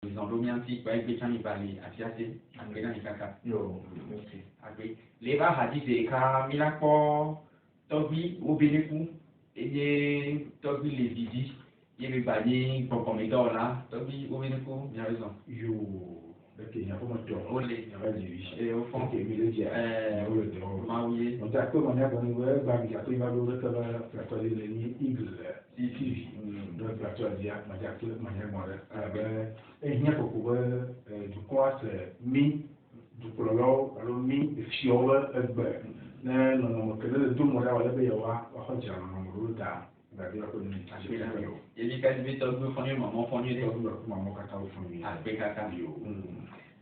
Ils ont l'homme antique, par exemple, ils parlent à Tiaté, à Grénan et Kaka. Yo, merci. Après, les bas hadis et Camila Ko, Tobi, au Bénécou, et Tobi les Didi, il y a les bannis, pour qu'on m'aide là, Tobi, au Bénécou, bien raison. Yo, ok, il y a pas de temps. Olé, Il y a des riches. et au fond, Ok, mais le dia. Maouye, On t'a comme on a dans le banque, après il va le retourner la toile de l'année Eagle, TV. Donc la toile dia, ma dia tout, ma dia moi là. Et il y a beaucoup du quoi c'est mi, du color, alors mi, fiole, na non que le tout moi là va le yawa, va faire un nombre là. il y a des cas de Tobi, maman, fondu, maman, kata au fond. après Kaka.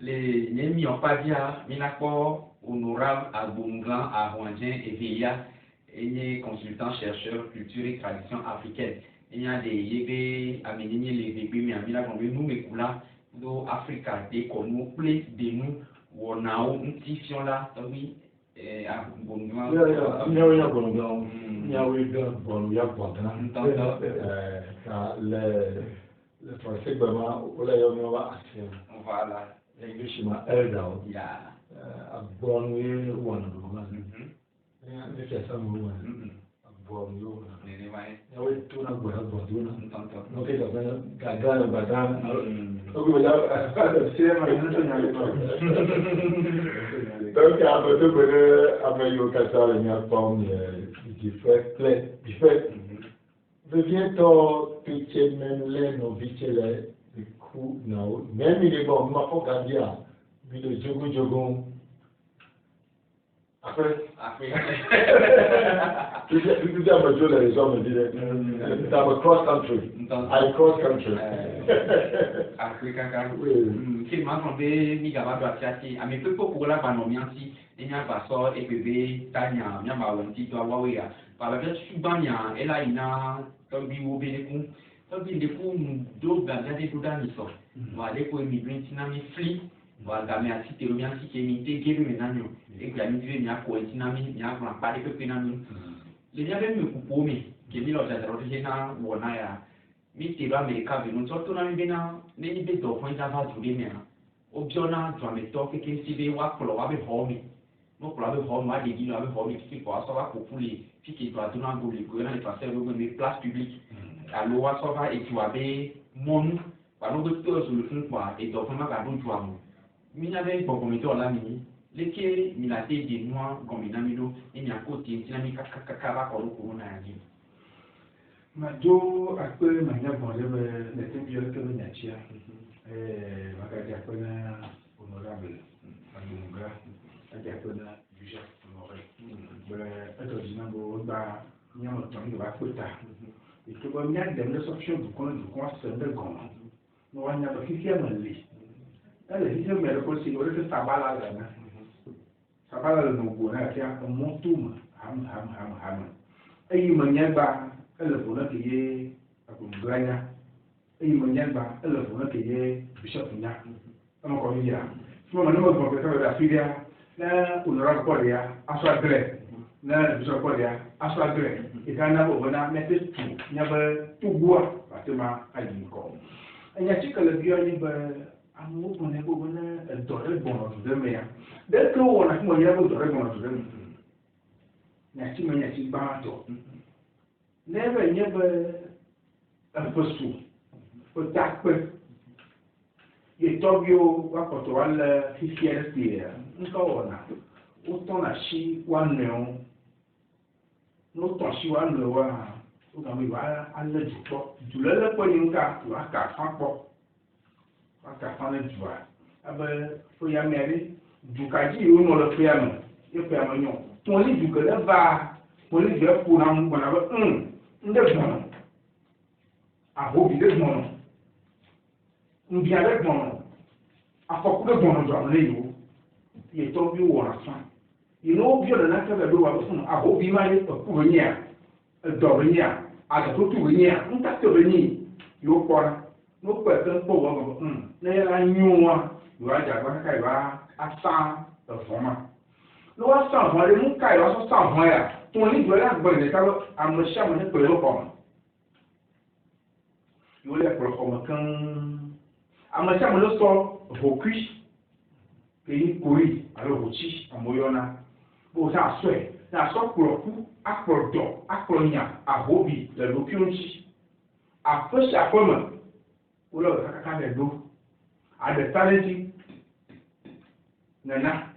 Les Némi ont pas dit à Minako, honorable à Bongan, à Rwandien et Veilla, et consultant chercheur culture et tradition africaine. Il y a des yébe à mener les bébés, mais à Minako, nous, mais là, nous, Africa, des comme nous, plus de nous, où on a un petit fion là, oui, à Bongan. Il y a un Bongan, il y a un Bongan, le français, vraiment, on l'a eu en accès. Voilà. Englishman elder Yeah. Born we one of them. If you some woman, born you. I will turn up with a borduna. Okay, Gagana, Badan. Okay, without the same, donc, à peu près, après, il y a un cas de la forme du fait, du fait. Deviens-toi, pitcher, même les novices, les coups, non, même il est bon, ma faut garder, mais le jogo. Après, tout ça me donne les hommes, c'est un cross country. I cross country. Africa, oui. Qui m'a demandé, mi gaba doit tiati, à mes peu pour la panomianti, il n'y a pas ça, et bébé, tanya, mi a ma wanti, doit wawea. Par la verte, subanya, elle a une, comme dit au bénécou, comme dit les coups, d'autres gardés tout dans l'histoire. Voilà, pour émigrer, tinami fli, voilà, gamé à citer, le mianti qui est mité, qui est le ménagno, et que la migré, mi a quoi, tinami, mi a pas de peu pénami. Les gens même me coupent, mais, qui est mis dans la rogéna, ou on a, mi te ba me ka venu so to na mi bena ne ni be do fun ja va ju me na o bi ona jo me to ke ke si be wa klo wa be ho mi mo klo be ho ma de gi no be ho mi ki ko so wa ko puli fi ki to aduna go le ko na le passer go me place publique alo wa so va e ti wa be monu pa no go to so le fun pa e do fun ma ka do ju amu mi na be ko mi to la mi le ke mi la te de moi go mi na mi do ni mi akoti ti na mi ka ba ko ko na ya ji Majo akpe manya bonjebe nete biole ke nyachia magaji akpe na honorable Agunga aji akpe na Bishop Honoré eto dinango ba nyamo tongi ba kweta ito ba nya dem le soption du kon sende gon no wanya ba fifia mali ele fifia mele ko si ore ke sabala la na sabala le no go na ya montum ham ayi manya ba elle voulait qu'il y ait un gagnant et il m'a dit elle voulait qu'il y ait bishop nya on dit là si on nous on peut faire la fille là on aura quoi là aswa gré là bishop quoi là aswa gré et quand on a on a mettre tout il y a tout bois bâtiment à l'inco et il y a que le bio il va à nous on est bon elle doit être bon de mais dès que on a moi il y a bon de bon de il y a si ba to never a person for that person. You talk you what to all 50 years here. No na. O to na shi one no. No to shi one no wa. O ga mi wa alle jupo. Julele po ni nka wa ka fan po. Wa ka fan le jua. Abe fo ya meri jukaji o no le fo ya no. E fo ya no nyo. Ton li jukele va. Mo li je pour na mo na ba nde gbọ̀nà àbóbi lé gbọ̀nà nbí alẹ́ gbọ̀nà afọkúlé gbọ̀nà jọ àwọn eléyìí o yẹtọ́ bí wọ̀n àfán ìlú bí ọ̀nà náà kẹ́kẹ́ ló wà fún àbóbi máa yẹ ẹ̀kúrò yẹn à ẹ̀dọ̀rọ̀ yẹn à àgàtótó yẹn à ńkàtẹ̀rọ̀ yẹn yóò kọ́ra ló pẹ̀ ẹ̀fẹ́ ń pọ̀ wọ́n gbọ̀ngàn lẹ́yìn ayún wọn yóò ajá àgbàkà ìwà asán ẹ̀fọ́ ma ló wá sàn fún ẹ mú ká ìwà sọ sàn fún ẹ à tó ní ìjọ yà gbọ́ ìdẹ́ká àmọ́ṣẹ́ àwọn nípa ìlú pọ̀ yóò lè pọ̀lọpọ̀ mọ̀ kán amacha mo lo so vokui ke kori alo hochi amoyona bo sa so e na so koroku akorodo akoronya ahobi le lokionchi afosi afoma ulo kaka de do ade talenti nana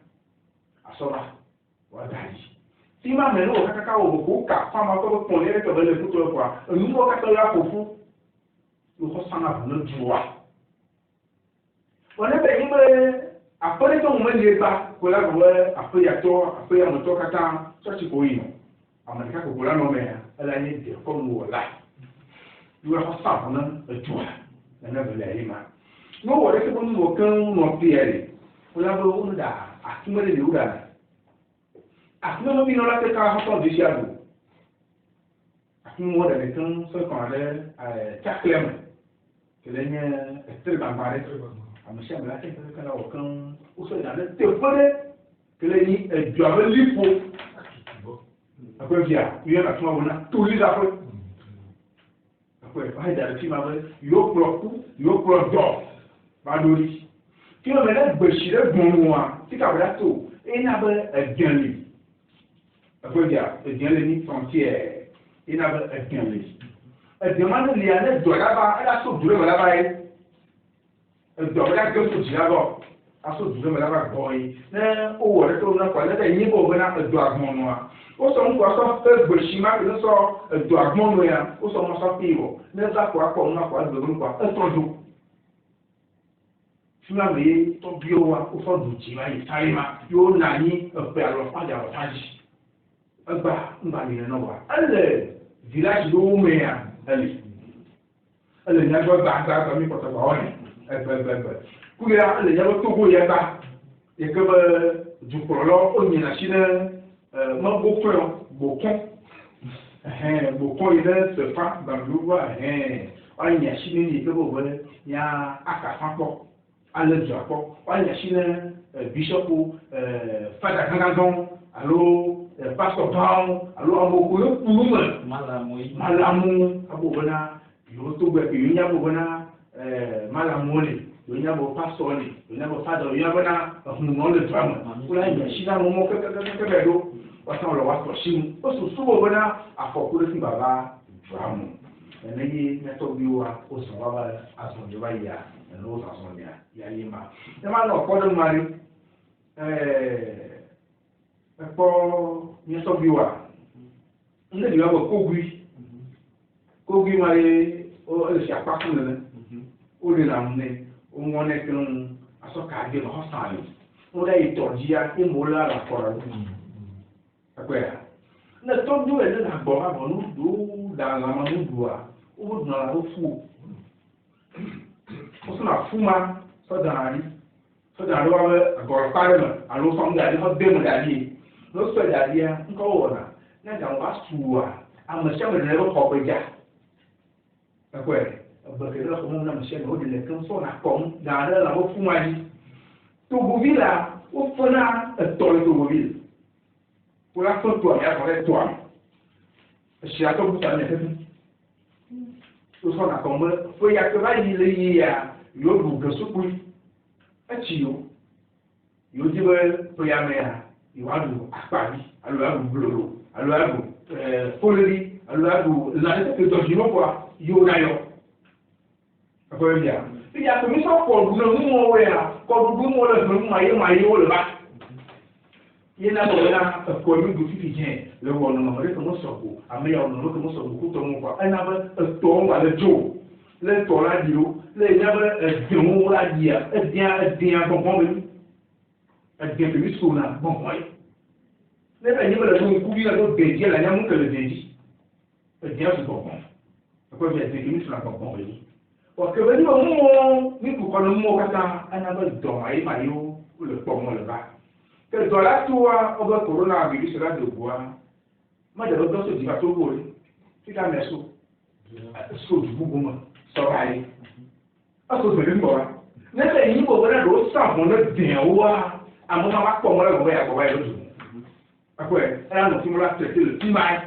asoba wadai tima melo kaka wo ka fama ko ko le ke bele kuto kwa numo kaka la kofu yo ko sana no juwa wona be yime apore to mo le ba ko la ko apo ya moto kata so ti ko yino amalika ko la no me ala ni de ko mo la yo ko sa na juwa na be le yima no wo le ke bo mo kan no piere ko la bo unu da akimele le ura akimele no bi no la te ka ha to de siago akimele de kan so ko ale chaklem kelenya estel bambare amesha mla te ka la okan o so da te fore keleni ejuabe lipo akwevia yo na tuma wona to yi da fo akwe fa da ti ma be yo pro do ba lori ki o me na gbesire gun wa ti ka bra to ina be ejanli akwevia ejanli ni frontière ina be ejanli demande li ane do laba ala so dure laba e do la go so jiabo aso dure laba boy na o wo re to na kwa na yin bo na do agbon wa o so nko so fe gbeshima ke so do agbon ya o so mo so piwo na za kwa kwa na kwa do kwa tojo funa me to bio wa o so du ji mai taima yo na ni pe alo fa ja wa taji agba mba ni na wa ale village do me ya ele nya go ba mi ko to ba oni kuya ele nya to go ya ba e ke ba du prolo o ni na chine ma go fro bo kon ile se fa dans le roi on nya chine ni ke bo ya aka fa ko ale jo ko on nya chine bishop fada gangan allo pastor Paul allo amoko kuluma malamu abobona yo to gbe yo nya bobona malamu ni yo nya bo pastor ni yo nya bo father yo nya bona mo le drama kula nya shina mo ke do wa san lo wa so shin o so so bobona afokure si baba drama ene yi na to biwa o so wa ba aso je ba ya no so so ya yima e ma no ko do mari ẹ̀pọ̀ ní sọ́bí wà ní ìlú ọgbọ̀ kógui máa yẹ ẹ̀ṣẹ̀ àpapọ̀ nínú ó lè nà mú ní ohun wọn ẹ̀kẹ́ ń asọ́kà àgbé lọ ọ̀sán yìí wọ́n dá ìtọ̀jí ya ní mò ń lára kọ̀ọ̀rọ̀ ẹ̀pẹ́ yà ní tọ́jú ẹ̀ lẹ́nà àgbọ̀ àbọ̀ ní ìlú dàgbàmọ́ ní ìlú wa ó bó dùn àlọ́ fún ó sì máa fún ma sọ́dà àrí wà wẹ́ àgọ̀rọ̀ parí mọ̀ àlọ́ sọ́mdà àrí wọ́n bẹ́ẹ̀ mọ̀ dàbí no so da dia nko wona na da wa suwa amasha me le ko beja akwe abake le ko mo na masha no de le kan so na kom da la wo fuma ni to bovila o fona to le to bovila pour la photo ya ko le to shi ato buta ne hebi to so na kom fo ya ke ba ni le ya yo bu ga su ku achiyo yo jibe to ya me ya ìwádùú àpàrí alùpàdù gbòòrò alùpàdù fọlẹ́rì alùpàdù ìlànà tó tọ̀sí lọ́pọ̀ yóò náyọ̀ ẹ̀fọ́ ẹ̀bí à. ìyá tó ní sọ kọ̀ọ̀dù náà mú wọn wẹ̀ à kọ̀ọ̀dù bí wọn lọ fún mi máa yé wọ́n lè bá. yín náà bọ̀ wọ́n ẹ̀kọ́ mi dùn fífi jẹ́ lẹ́wọ̀ ọ̀nà ọ̀rẹ́ tó mọ̀ sọ̀kò àmì ọ̀nà ọ̀rẹ́ tó mọ̀ sọ̀kò kó tọ̀ mọ̀ kọ́ ẹ̀ náà bẹ́ ẹ̀tọ́ wà lẹ́jọ́ lẹ́tọ̀ láti ro lẹ́yìn náà bẹ́ ẹ̀dínwó láti yà ẹ̀dín agbọ̀ngbọ̀n mi ẹ̀dín pèmí sùn náà gbọ̀ngbọ̀n yìí. Nebe ni bele no kubi na do beji la nyamu kele beji. Beji asu kokon. Ko be te kimi sura kokon yi. O ke be ni mo ni ku kono mo kata ana be do mai mai yo o le po mo le ba. Ke do la tuwa o be corona virus la do bua. Ma de do so di ba to bo ri. Ti ka meso. So du bu mo. So bai. Aso be ni mo wa. Nebe ni bo be do sa mo le din wa. Amo ma po mo le go ya lo akwe era no timula tete timai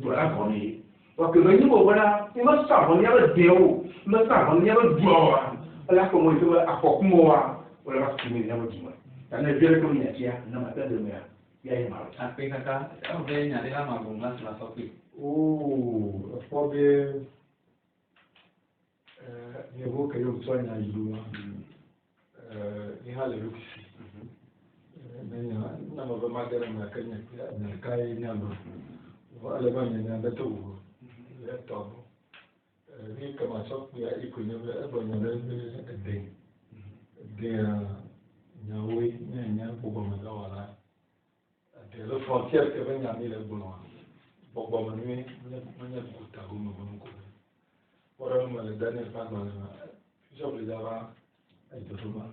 do la boni o ke ni bo bana ni ma sa boni ya de o ma sa boni ya do wa là comme on dit à quoi moi on va se mettre dans le dis-moi dans les villes comme il y a n'a pas de mer il y a mal après kaka on veut y aller là ma bon là sur la sortie oh faut bien il faut que yo soit na yulu ni hale ruksi na ma ba magana na kanya na kai na ba wala ba ne na da to ya to ni kama so ya iko ne ba ne da de nyawe nya ko ba ma wala de la frontière que ben ya ni le bono bo bo ma ni nya ko ta go mo ko ora ma le Daniel pa ma je vous dava ai to ma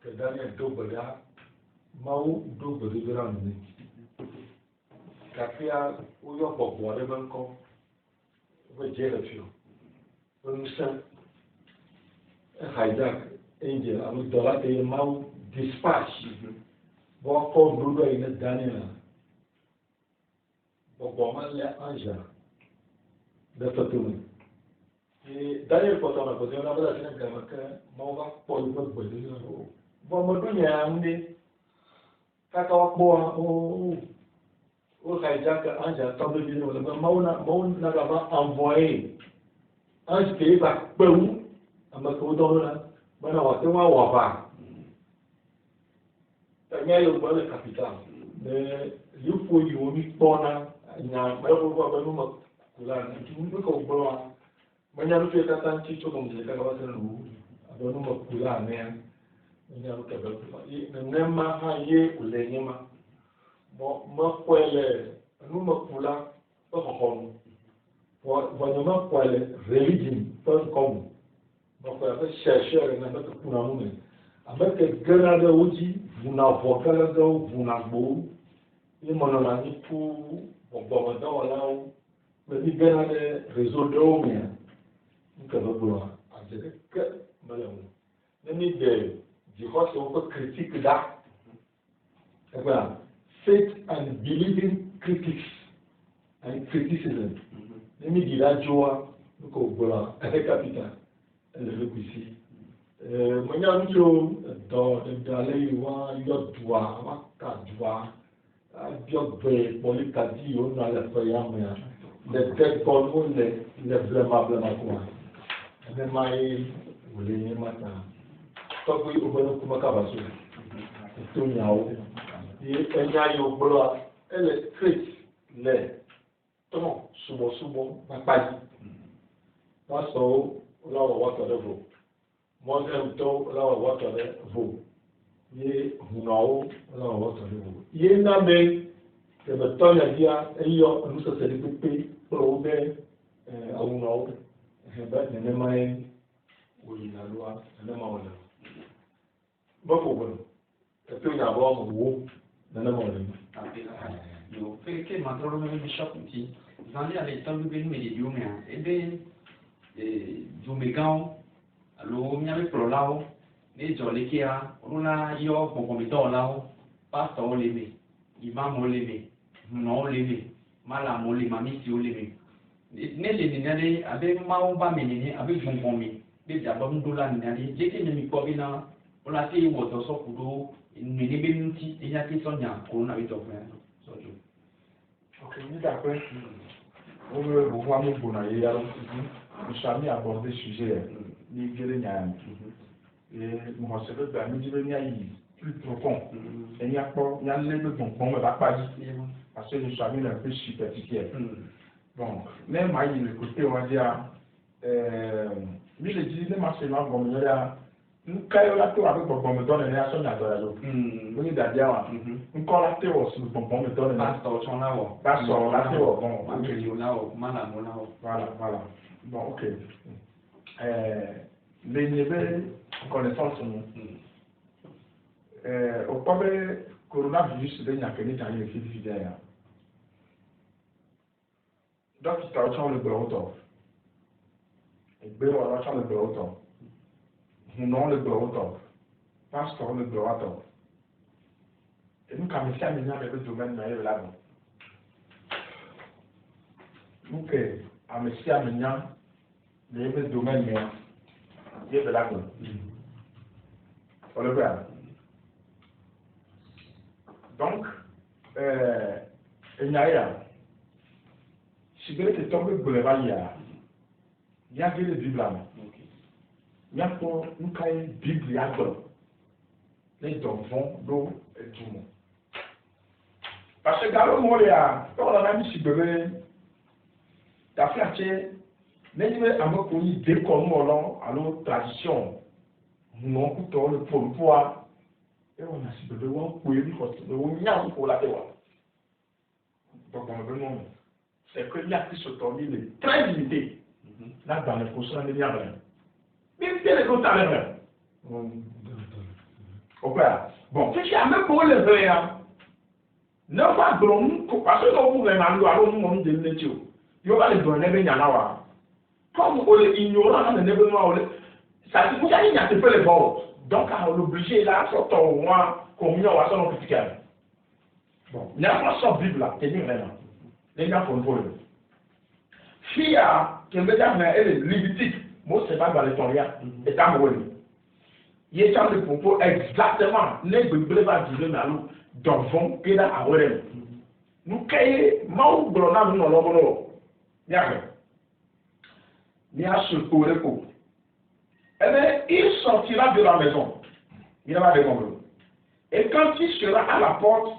que Daniel to bada mau do bada dura ni kafia o yo bo bo le ban ko we je le fio on sa hijack angel alu dola te mau dispatch bo ko do do ina Daniel bo ma le anja da fatuma Daniel potona così una bella cena che muova poi per quello ma dunia ande kaka wakbo o hijack anja tombe bino le mauna ga ba envoyer ange ke ba peu ama ko do na bana wa te wa ba tanya yo ba le capital de yu fo yu mi pona nya ba ko ba no ma kula ni ko bo manya rufe ka san ci to kuma ka ba san ru abonu makula ne manya rufe ba ne ma ha ye ule ma ma kwele nu makula to ko ko ma kwele religion to ko ma kwele chercher na ba kuna mu ne ameke gana da uji buna vokala da buna gbo ni mono na ni pu bo da wala me ni gana de réseau de omia que nous voulons dire que malheureusement l'ennemi de Jéhovah c'est un peu critique là voilà faith and believing critics and criticism l'ennemi dit la joie nous voilà avec capital le ici moi nous dans les wa yodwa wa kadwa biogbe polikadi on a la fayama les têtes comme les vraiment quoi ne mai wole mata to ko yo bono kuma ka baso to nyawo e enya yo bolo ele treat le to subo papai paso lawo wato de vo mo dem to lawo wato de vo ye hunawo lawo wato de vo ye na me ke betonya dia eyo nusa se de pepe pro be awunawo but ne mai wuri na ruwa ne ma wala ba ko ba to nya ba mu wo ne ma wala yo ke ma tro me bishop ti zali ale tambu be me di yumia ebe jumegan alo nya be pro lao ne jole kia runa yo konkomito lao pastor o le me imam o le me no o le me mala mo le mami si o le me ne le ni nade abe mawo ba me ni abe gbongbon mi be ja ba ndola ni nade je ke mi ko bi na o la ti wo to so kudo ni ni be nti e ya ti so nya corona bi to fun so jo ok ni d'après on veut voir nous pour na ya nous sommes aborder sujet ni gele nya et mo se be ba mi di be nya yi plus profond et ni akpo nya le be gbongbon ba pa yi parce que nous sommes un peu superficiel. Bon, même moi, il écoutait, on va dire, lui, il dit, les marchés, bon, il y a un caillou là, tout avec bon, me donne une réaction à toi, là, oui, d'ailleurs, un corps là, tu vois, bon, me donne une pastor là, pastor là, tu vois, bon, ok, là, malamo là, voilà, bon, ok. Les niveaux connaissances, au premier coronavirus, il y a quelqu'un qui a été fidèle. Dókítà ọ̀tún lè gbọ́ ọ̀tọ̀ ìgbé ọ̀rọ̀ ọ̀tún lè gbọ́ ọ̀tọ̀ ìhùnà lè gbọ́ ọ̀tọ̀ pásítọ̀ lè gbọ́ ọ̀tọ̀ èmi kà mí sí àmì ní àbẹ̀bẹ̀ domaine náà yẹ lábọ̀ nkè àmì sí àmì ní àbẹ̀bẹ̀ domaine náà il y a de la gueule. On le voit. Donc, il y a rien. Si vous êtes tombé pour le valet, il y a des Bibles là. Il y a pour une Bible, il y a deux. Les enfants, l'eau et tout le monde. Parce que dans le monde, quand on a mis si bébé, t'as fait acheter, mais il y a un peu connu des communs à l'autre tradition. Non, plutôt le poids. Et on a si bébé, on peut lui faire, on y a un pour la terre. Donc, on veut non. C'est que l'acte sur ton île est très limité. Là, dans les prochains, il n'y a rien. Même si les autres n'ont rien. Bon, si jamais pour le faire, ne pas blonde, parce que nous pouvons aller au monde de l'étude. Il y aura les bonnes événements. Comme on est ignorant dans les événements, ça dit que vous allez y faire les bords. Donc, on est obligé là, surtout au moins, comme il y a un petit cas. Bon, il n'y a pas de Bible là, c'est bien vraiment. Les gens font le problème. Si que mesdames, elle est lévitique, moi, c'est pas dans l'étoria, et à moi. Il y a des propos exactement, les Bibles va dire, mais alors, dans le fond, il y a à Wérem. Nous, caillez, maou, blonard, nous, non, il y a rien. Il y a ce coréco. Eh bien, il sortira de la maison. Il n'a pas de problème. Et quand il sera à la porte,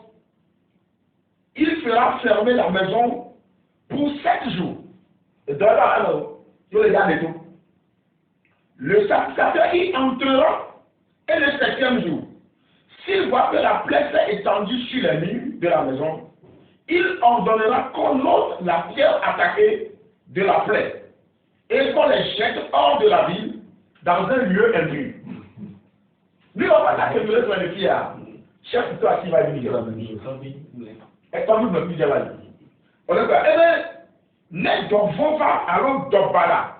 il fera fermer la maison pour 7 jours. Et de là, alors, il y a des tout. Le sacrificateur, il entrera, et le 7e jour, s'il voit que la plaie s'est étendue sur les murs de la maison, il ordonnera qu'on ôte la pierre attaquée de la plaie et qu'on les jette hors de la ville dans un lieu impur. Lui, on va attaquer le soin de pierre. Chef, toi, qui va dire la même chose. Et comme nous ne disons pas. On le voit. Eh bien, les enfants vont alors d'Obala.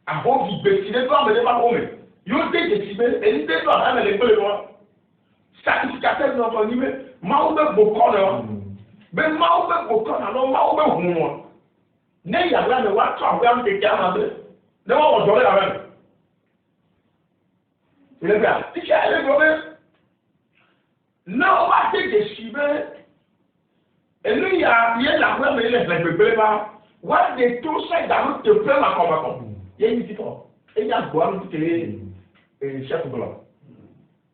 Avant qu'ils décident, ils doivent me demander. Ils ont décidé, et ils doivent aller les loin. Sacrificateur de notre niveau, Maoube Bokon, mais Maoube Bokon, alors Maoube Houmoua. N'est-il pas de voir toi, on te calme, ne va pas la même. Il est bien. Si tu as le problème, non, on va te décider. Et lui, il y a la preuve, mais il est le bébé là. What they do say that te plaît ma combattant. Il y a une petite fois. Et il y a quoi, qui est chef blanc.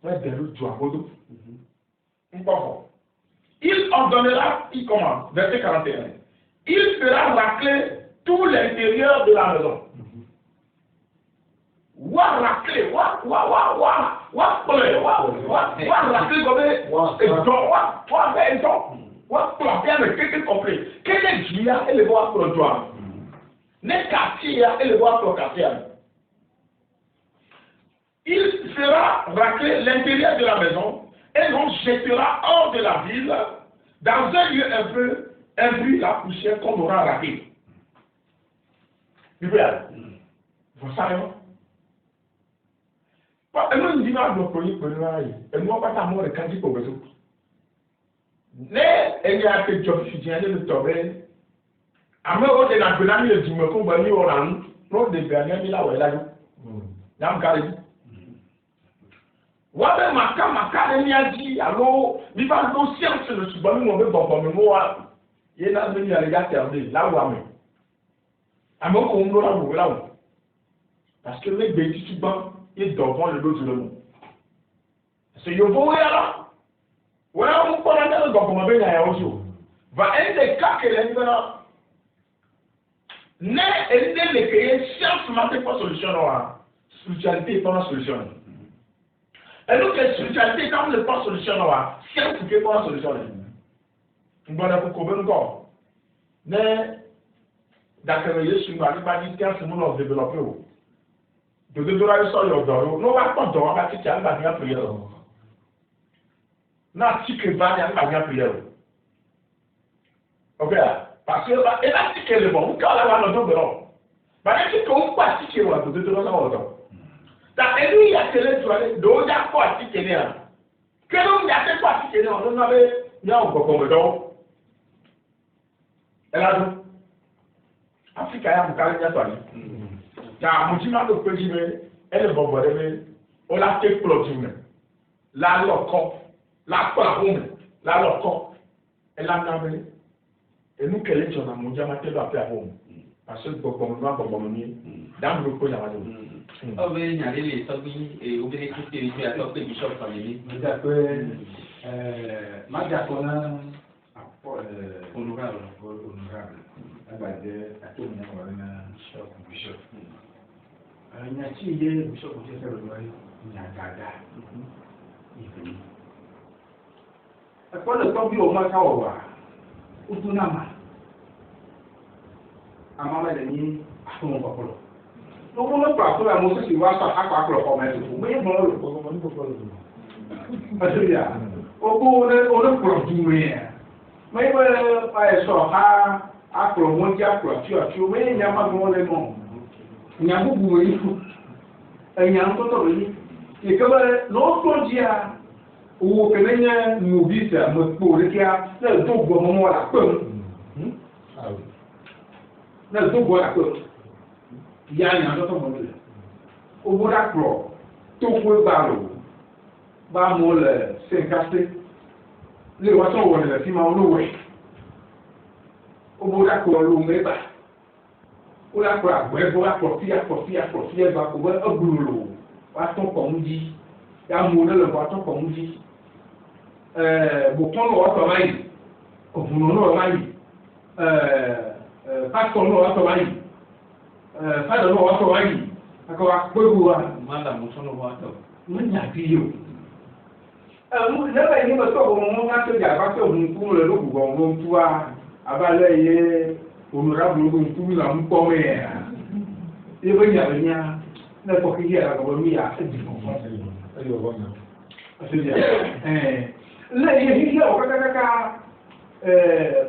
Ouais, des routes, tu as beau. Il ordonnera, il commence, verset 41. Il fera racler tout l'intérieur de la maison. Wa racler, wa racler comme quel est Gia et le voir pour le droit? N'est qu'Atia et le voir pour Katia. Il fera racler l'intérieur de la maison et l'on jettera hors de la ville dans un lieu un peu impur la poussière qu'on aura raclée. Vous savez, et nous disons à nos collègues que nous avons, et nous pas ta mort de candidat pour besoin. Mais il y a que Job Fidjian le Tobé. À moi, on est dans le nami de Dimoko, on va dire, on est gagné là où elle a eu. Yam Kari. Wabe Maka, il y a dit, alors, il va nous science le subami, on veut bon, moi, il y a venu à l'égal terminé, là où on est. À moi, on doit là où là où. Parce que les bêtises subans, ils doivent le dos de l'homme. C'est Yobo là. Ouais, on peut aller dans le monde à Yaozo. Va aider quelques éléments. Ne aider les créer science n'est pas solution. Spiritualité n'est pas la solution. Et donc, la spiritualité, quand n'est pas solution, science n'est pas la solution. On va aller pour encore. Mais, d'accord, je suis mal, il va dire que c'est mon développé. De développer ça, il y a d'or. Non, on va pas d'or, on va quitter, on va bien prier. Na tike va ya pa prière. OK, parce que et la tike le bon, on cala la no do. Ba na tike on pa tike wa do do na o do. Ta elu ya tele tu ale do ja ko tike ni a. Ke no ya te ko tike ni o no na be nya o ko ko do. Ela do. Afrika ya mukale nya to ani. Ta mo ti na do pe ji me elle va voir on l'a fait plotine la loco la parome la loco elle a gardé et nous qu'elle est en mondial maté la paix à home parce que bon dans le coup là oh mais il y a les sabi et au bénéfice de la top bishop famille d'après Madakona honorable abade atomi na kwana bishop nyachi ye bishop je se lo nyagada ife akwana to bi o ma ka wa udunama amama le ni aton kokolo no mo pa ko la mo se wa sa akwa ko ko me so me mo lo ko mo ni ko lo asia ogo ne o le pro duwe me ba so ha akro mo ja akro tu me nya ma mo le mo nya bu bu yi fu nya ko to yi e ka ba no to dia o ke ne nya no visa mo po le kia na do go mo la pum na do go la pum ya nya to mo le o bo da akro to ko ba mo le se kaste le wa to wo le fi ma o lo we o bo da ko lo me ba o la ko agbe bo la ko fi ba ko ba ogbulu wa to ko mu ji ya mo le wa to ko mu ji bo ton lo wa to mai o bu no lo mai pastor lo wa to mai father lo wa to mai aka wa gberu wa mala mo so lo wa to mo nya bi yo lẹ́bàá yìí lọ́sọ̀ ọ̀gbọ̀n wọn ká tó jà bá tó òun kú rẹ̀ lóògùn ọ̀gbọ̀n tó wá abálẹ̀ yẹ olùrábùlógún tó ń là ń pọ́ mẹ́ ẹ̀ ebe yàrá ní a lẹ́kọ̀ọ́ kí yẹ àgbọ̀n mi yà ẹ̀dì kọ̀ọ̀kan lẹ́yìn yìí yẹ ọ̀kákákáká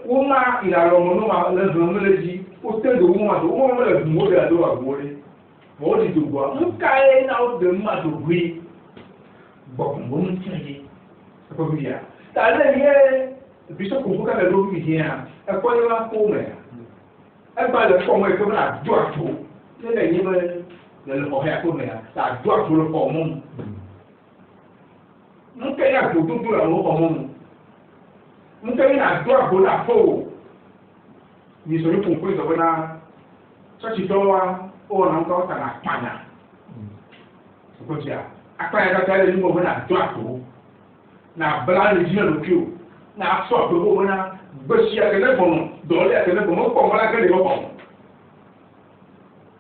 wọ́n má ìlànà ọmọ náà lẹ́dùn ọmọ lẹ́jì ó tẹ̀lé wọn àti wọ́n mọ̀ lẹ́dùn ó dẹ̀ àdó àgbóore mọ̀ ó di dògbò ń ká ẹ̀ náà ó dẹ̀ mú àdògbò yìí gbọ̀gbọ̀n bó ń tẹ̀lé ya tale ye biso ko buka le lobi hia e ko ni la ko me e ba le ko mo e ko na do ato le ni be le ko ha ko me ta do ato le ko mo mu ke ya do do la lo ko mo mu ke na do ato la fo ni so ni ko ko so na so ti do wa o na ko ta na panya ko ti a akpa ya ta le ni mo na do ato na bla le jina lo kio na so do bo na gbeshi akele bono do le akele bono ko mo la kele bo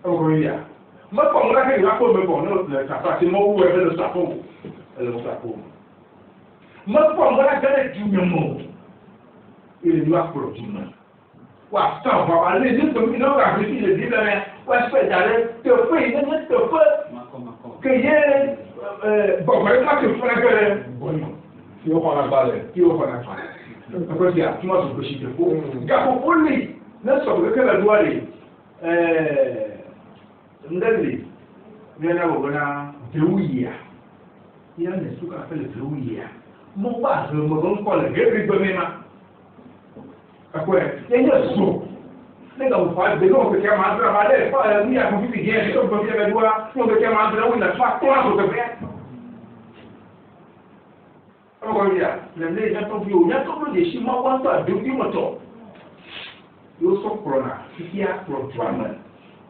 o ko ya mo ko mo la kele wa ko me bo no le ta fa ti mo wu e le sa ko ele mo sa ko mo ko mo la kele ju me mo ile ni wa pro ju na wa sta ba le ni to mi no ga bi le di le wa spe dale te fe ni ni te fe ke ye bo ma ka te fa kele bo qui au fond qui au fond après il y a tout le monde qui faut gafo poli na so que la douale ndali nena bogona teuia ya ne suka fele teuia mo ba zo mo gon ko le gbe gbe mema akwe yenye so nega o fa de no que ma dra ma de fa mi a ko fi bien so ko bien dua no que ma dra wi na fa to so que ọmọ ya lẹ́nu ìyàtọ̀ bí o yàtọ̀ bí o lè ṣe máa wá tó àdókí mọ̀tọ̀ yóò sọ kúrọ̀ náà títí àkùrọ̀ tó àmọ́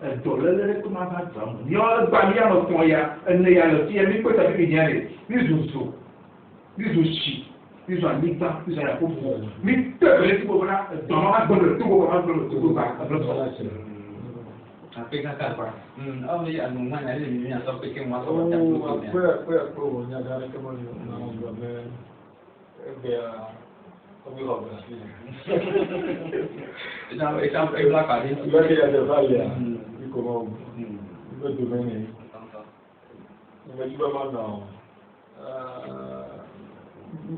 ẹ̀dọ̀ lẹ́lẹ́rẹ́ tó máa bá tó àmọ́ ní ọgbà ní àná fún ọya ẹnlẹ́ ya lọ sí ẹbí pẹ̀lú àbí ìyá rẹ̀ nízòzò nízòsì nízò ànígbà nízò àyàkófò ní tẹ̀lé tí gbogbo náà ẹ̀dọ̀ máa gbọ́dọ̀ tó gbogbo máa gbọ́dọ̀ tó gbogbo àgbọ̀dọ̀. Tapi kakak apa? Oh iya, nunggu aja ini yang sampai ke masa Oh, macam tu. aku nyadar kemana nama gue biar kami hobi. Sampai belakang ni. Bagi ada valya, ikut mau, ikut tu ni. Nama juga mana?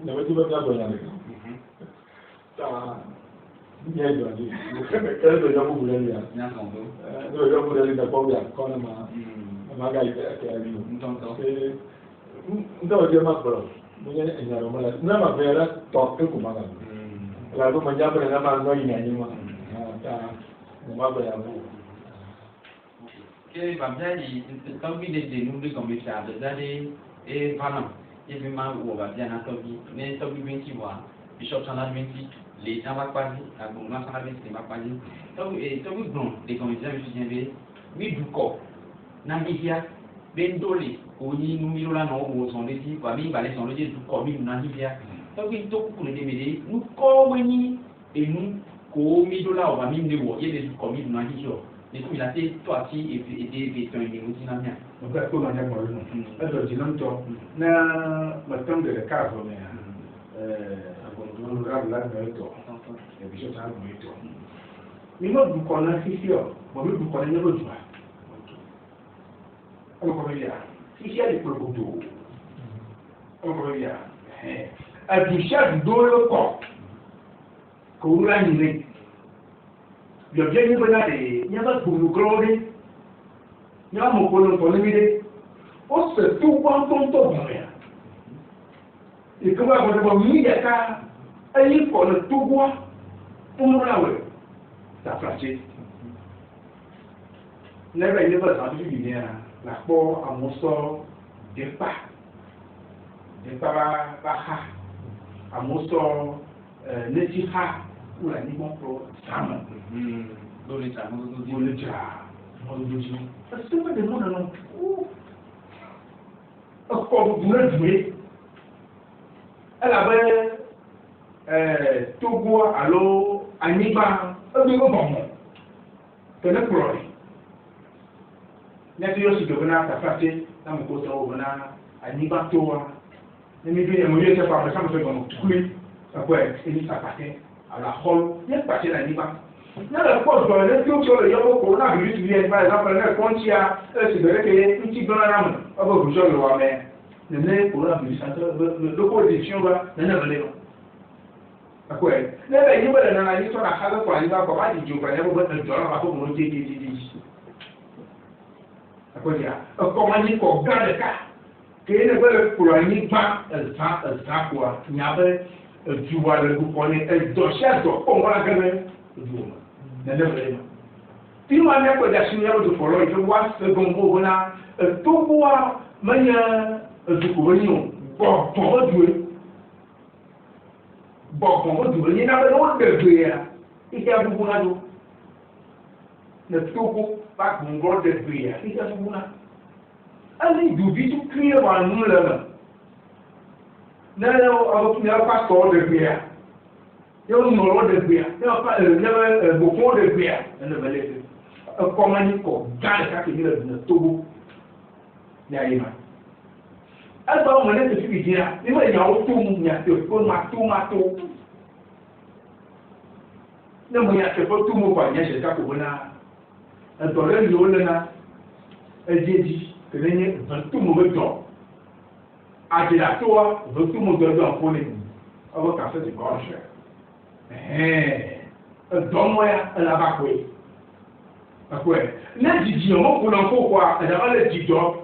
Nama juga apa yang ni? Tak. Dia juga ni. Kalau tu jamu bulan dia. Yang kamu tu. Tu jamu bulan dia kau dia kau nama. Maga itu kayak ni. Entah. Entah dia mak bro. Mungkin enggak normal. Nama bela top tu kumaga. Lalu menjawab nama noi ni mah. Tak. Nama bela. que va bien tant que des nous de comme ça de d'aller et voilà et puis ma ou va bien à tobi mais tobi 20 mois bishop ça 20 les gens va pas à bon là ça va c'est pas pas tobi bon des commissaires je viens oui du corps na hivia bendole oni numiro la no wo son leti pa mi ba le son leti du corps mi na hivia tobi to ku le demede nous ko weni et nous ko mi do la o ba mi ne wo ye de corps mi na hivia et puis il a été toi aussi et des ton ni aussi na mia donc à quoi manière moi alors dis non toi na maintenant de cas on est on va là mais toi et puis je t'en dis toi mais moi du qu'on a ici moi du qu'on a ne le joie alors comment dire ici il faut le couteau comment dire à du chat do le corps qu'on l'a mis le bien niveau là il y a pas pour nous croire il y a mon colon pour lui on se tout quand on tombe rien et comment on va mis à cas il faut le tout bois pour nous là ouais ça fâché n'avait il pas ça du bien la peau à mon sort pas à mon sort ne t'y ou la niveau pour ça dans les temps pour le jar parce que pas de monde non encore vous le jouer elle avait Togo allo Aniba un bon que le problème n'est pas aussi de venir à faire dans mon côté au venir Aniba Toa ne me dit moi je sais pas ça me fait comme tout ça peut être ça passait à la hall n'est pas chez Aniba. Dans le poste de l'instruction, il y a beaucoup de gens qui viennent, par exemple, le compte il y a c'est vrai qu'il y a un petit peu de rame, on va vous le voir, mais l'opposition va, ne pas les d'accord. Mais il y a une analyse sur la case pour aller voir comment il joue, il y a beaucoup de gens qui vont dire, d'accord. Comment il faut garder le cas, qu'il ne veut pour aller pas, ça quoi, il y avait du voir le groupe, on est dossier, on va la gagner. Puis moi même que d'assurer de follow je vois ce gombo na tout bois mania du couvignon bon pour jouer il n'a pas d'autre de jouer il y a beaucoup là le tout pas bon gros de jouer il y a beaucoup là allez du vite crier par nous là non avec le pasteur de jouer il y a un numéro de bière, il y a beaucoup de bière, comment il faut garder ça qui est le Togo. Il y a une. Alors, on est depuis hier, il y a tout le monde, il y a tout mato. Non, il y a tout le monde, il y a des cas pour un dollar, il y a un dit que il y a tout le monde dort. À la toi, tout le monde dort pour les. Alors, quand c'est gorge. Donne-moi un abacoué. D'accord. Les didions, pour l'enfant, quoi, elle a les didions.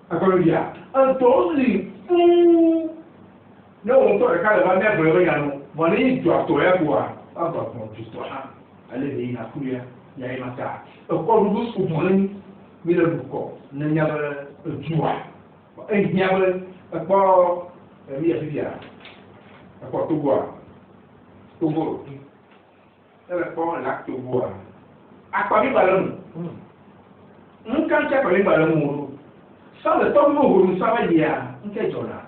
D'accord, il y a un ton de fou. Non, on peut regarder la mère, vous regardez. Voilà, il doit toyer quoi. Encore, tu dois. Allez, il y a couillé, il y a un matin. Encore, vous vous souvenez, mais le corps, il y a du joie. Il y a encore, il y a du bien. D'accord, Togo. Elle prend l'acte Togo. À quoi il ballon? Quand tu as parlé ballon, sans le temps où ça va dire, on est là.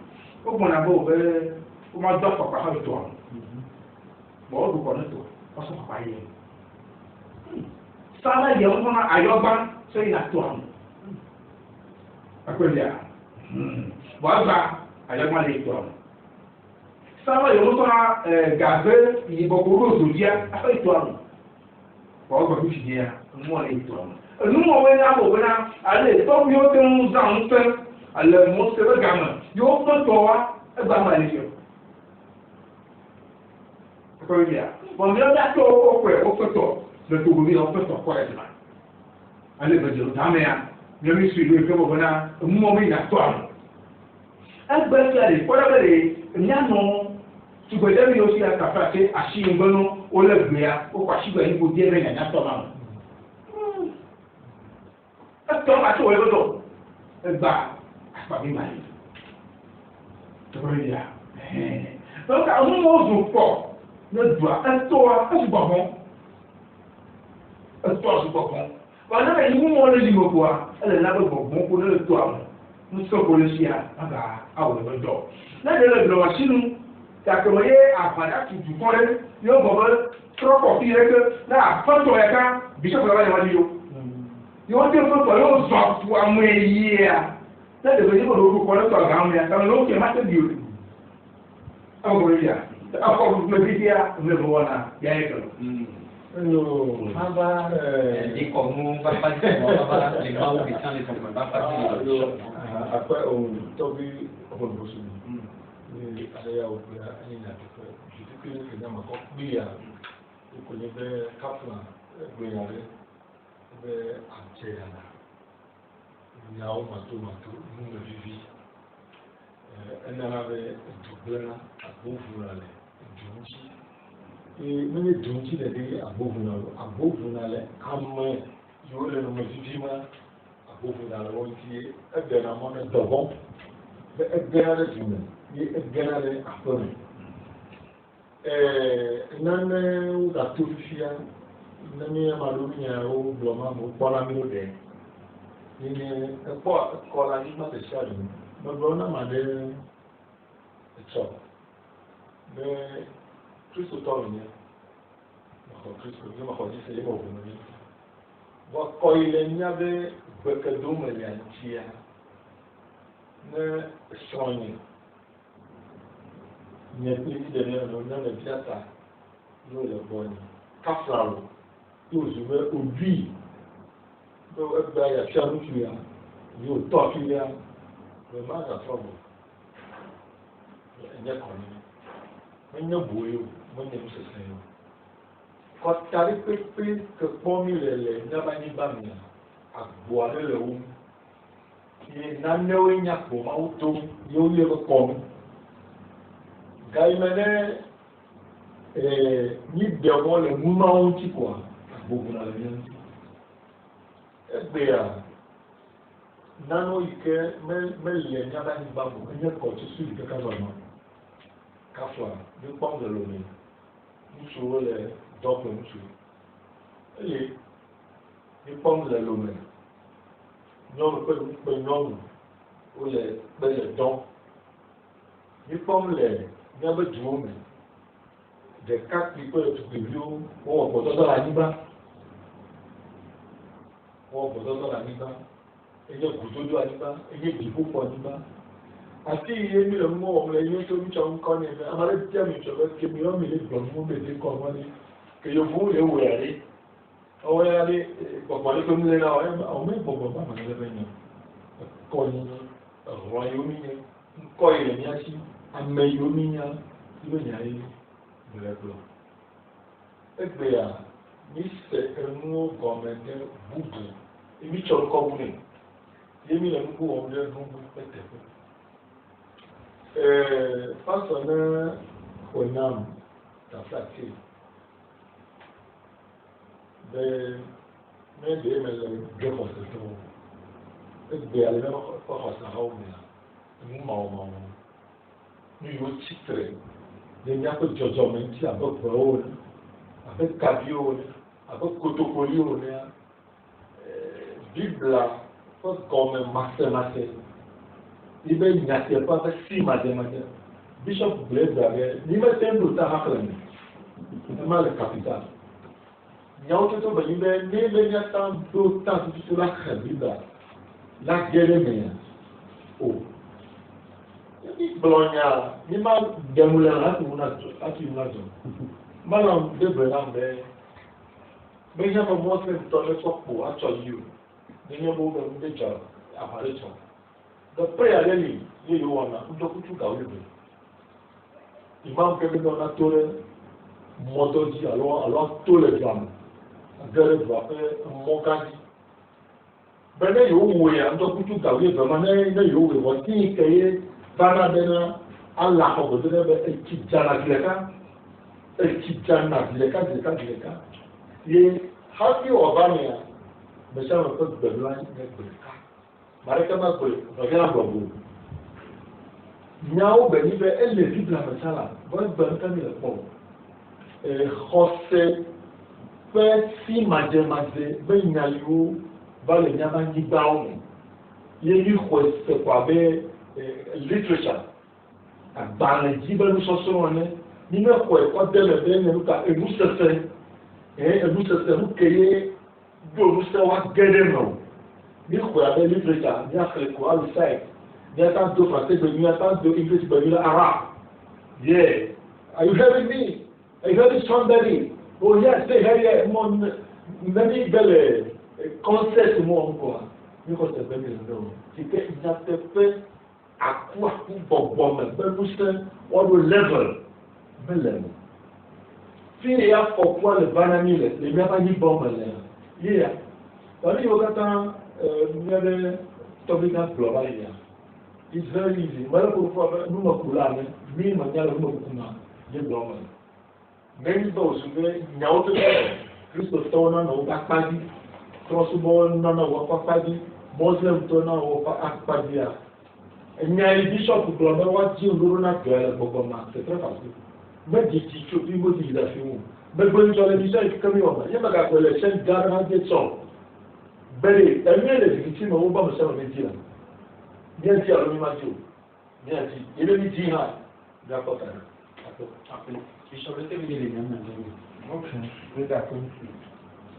Au bon abord, on m'a dit pour pas faire toi. Bon, vous connaissez tout. On s'en va y. Ça va dire, on a ayoba, c'est une toi. À quoi dire? Voilà, ayoba les toi. Ça va, il y a un gazelle, il y a beaucoup de choses à faire étoile. Pour avoir une idée, moi, l'étoile. Nous, on va aller, tant mieux que nous en faisons, alors, mon seul gamin, il y a un toit, et ben, ma légion. C'est quoi le dire? Bon, il y a un toit, au photo, le tour, on peut s'en correctement. Allez, je dis, non, mais, je me suis dit que vous venez, un moment, il y a toi. Un peu, il y a non. Tu peux dire aussi à ta face, à Chimbono, au Lebria, au Pachiba, il faut dire rien à toi. Então, acho que eu estou. Exato. Para mim, mais. Olha. Então, cara, um outro pó. Não doa. É só o babão. É só o babão. Mas não é nenhum modo de me voar. Ela é nada babão por ele doa. Não sou polícia. Ah, o meu dó. Não é ele doa. Se não, tá que eu ia apagar tudo fora. Eu vou trocar que na foto é cá. Bicho para lá de eu. Eu tenho foto eu só para amanhã. Não deve ser o que eu estou agora, então não tem mais de agora já. Agora me diria me vou na já é claro. E como vai fazer agora legal o que está nesse momento vai fazer. Après on tobi on bosse. Ni aya o ya ni na ko. Je te que na ma ko biya. Ko le be kapla be ya be anchela. Nyao mato nunga vivi ɛnana bɛ dugbɛna agbófunna lɛ dunji mene dunji lɛ de agbófunna lɛ amɛ yiwo lɛ nɔmɛ vivi ma agbófunna lɛ wɔn ti ɛgbɛna mɔ ne dɔbɔn bɛ ɛgbɛna lɛ dumɛ ye ɛgbɛna lɛ aƒɛmɛ nane ga to fifia nane malo nya wo gblɔma mo kpɔna mi wo dɛ. Ini sekolah ini masih syarif. Bagaimana ada cok. Be Kristo tahu ni. Makhluk Kristo ni makhluk ni saya mahu ni. Wah koilenya be berkedum dengan cia. Ne soalnya. Ni pilih dari orang yang biasa. Lo lebih kafir. Tu juga ubi. Donc, il y a un peu de temps, il y a un peu de temps, il y a un peu de temps, il y a un peu de temps, il y a un peu de temps, quand tu as repris que parmi les Nabanibami, à boire le eau, et n'amener n'y a pas auto, il y a eu le com. Gaïmane, ni devant le mouvement où tu crois, beaucoup dans le bien. Ebea nano ike melie nyaba ni babu enye ko ti su ike ka zama kafwa ni pom de lome musu le dope musu ele ni pom de lome nyon pe nyon o le pe le don ni pom le nyaba duome de kak ni pe tu biblio o ko to la niba wọ́n gbọ́dọ̀ lọ́la nígbà ẹ̀yẹ gùdódó ànígbà ẹ̀yẹ ìdìbò pọ̀ nígbà àti iye mílíọ̀nù mọ́ ọmọ ẹ̀yẹ tó ń sọ ń kọ́ ní ẹ̀fẹ́ amáyé jẹ́ mi ìṣọ̀rọ̀ kémi ọ́mì lè gbọ̀n fún bèbè kọ́ wọ́n ní kèyọ fún ìwé wò ẹ̀rí ọwọ́ yá lé gbọ̀gbọ̀n ní tó ń lé náà ọmọ ìgbọ̀gbọ̀n bá mọ̀ lẹ́fẹ̀ yẹn kọ́ ní ọ̀rọ̀ yomi yẹn kọ́ ilẹ̀ ní àṣì amẹ́ yomi yẹn ló ní ayé gbẹ̀rẹ̀gbọ̀ ẹgbẹ́ à ní sẹ́ ẹnu gọ̀ọ̀mẹ̀ntẹ́ búbu èmi tsọ̀ kọ́ wúlẹ̀ yémi lè nukú wọn lé nukú pẹ̀tẹ̀ pásọ̀ náà onam tàfàtì bẹ́ẹ̀ mẹ́ẹ̀dẹ́ mẹ́lẹ̀ gẹ́kọ̀ọ́sẹ̀ tó ẹgbẹ́ alẹ́ ọ̀họ̀sẹ̀ àwọn ọmọ ẹ̀mú màwọ̀màwọ̀ ní yóò títẹ̀rẹ̀ lẹ́yìn akó jọjọ mẹ́ntì àbẹ̀kọ̀ òun àbẹ̀kàbí òun àbẹ̀kọ̀tọ̀kọ̀lì òun Bibla fo comme masse il be nyate pa fa si made Bishop Blaise avait ni me tempo ta haklan c'est mal capital nyaoto to ba yimbe ne be nyata do ta tu la khabida la guerre mais oh ni blonya ni ma demula la tu na ati na zo malam de belambe be ya pa mo se to le so po a cho you nínú gbogbo ẹgbẹ́ ìjà àpàrẹ́tọ̀ lọ́pẹ́ àlẹ́lì yíyọ ọ̀nà ńdọ́kútù gàwé rẹ̀ ìmáà kẹ́kẹ́ náà tó rẹ̀ mọ́tọ́jì àlọ́ tó lẹ̀ jù àmì àgẹ́rẹ́ jù àpẹ́ mọ́gájì bẹ́ẹ̀ yóò wò yà ńdọ́kútù gàwé rẹ̀ mọ́ náà yóò wò wọ́n tí ìkẹyẹ bára bẹ́ẹ̀ náà alàkọ̀gbọ̀dọ́ náà bẹ́ẹ̀ ẹ̀kìjà nàdìlẹ́ká yé hábí ọ̀bá mi à mais ça on peut de loin Marekama ko ogera gogo nyao beni be elle vit la masala bon ben kan le pon khose pe si majemaze be nyalu ba le nyama ni bawo ye ni khose kwa be literature agbara jibe lu soso ne ni me ko de le be ne ka ebu sese lu keye do lu se wa gede no ni ko abe literature ni akle ko al site ni atan do français be ni atan do english be ni arab yeah are you hearing me I heard somebody oh yes they hear mon many belle concept mo encore ni ko se be ni do ti ke na te pe akwa ku bobo me be lu se o do level belle fi ya for quoi le banani le mia pas ni bombe là yeah wali wakata nyale tobika global ya it's very easy wala ko fa numa kulane mi ma nyala numa kuma ye global many those who nyawo to Kristo to na no akpadi crossbow na na wo akpadi Muslim to na wo akpadi ya nyali bishop global wa ji nduru na gele gbogbo ma c'est très facile mais dit tu bi mo di la fimu mais bon sur les missions qui comme on y a pas quoi les chaînes garanties sont belle elle est légitime on va me faire le dire bien sûr le même Dieu bien dit il est dit là d'accord après je suis le thème les mêmes ok oui d'accord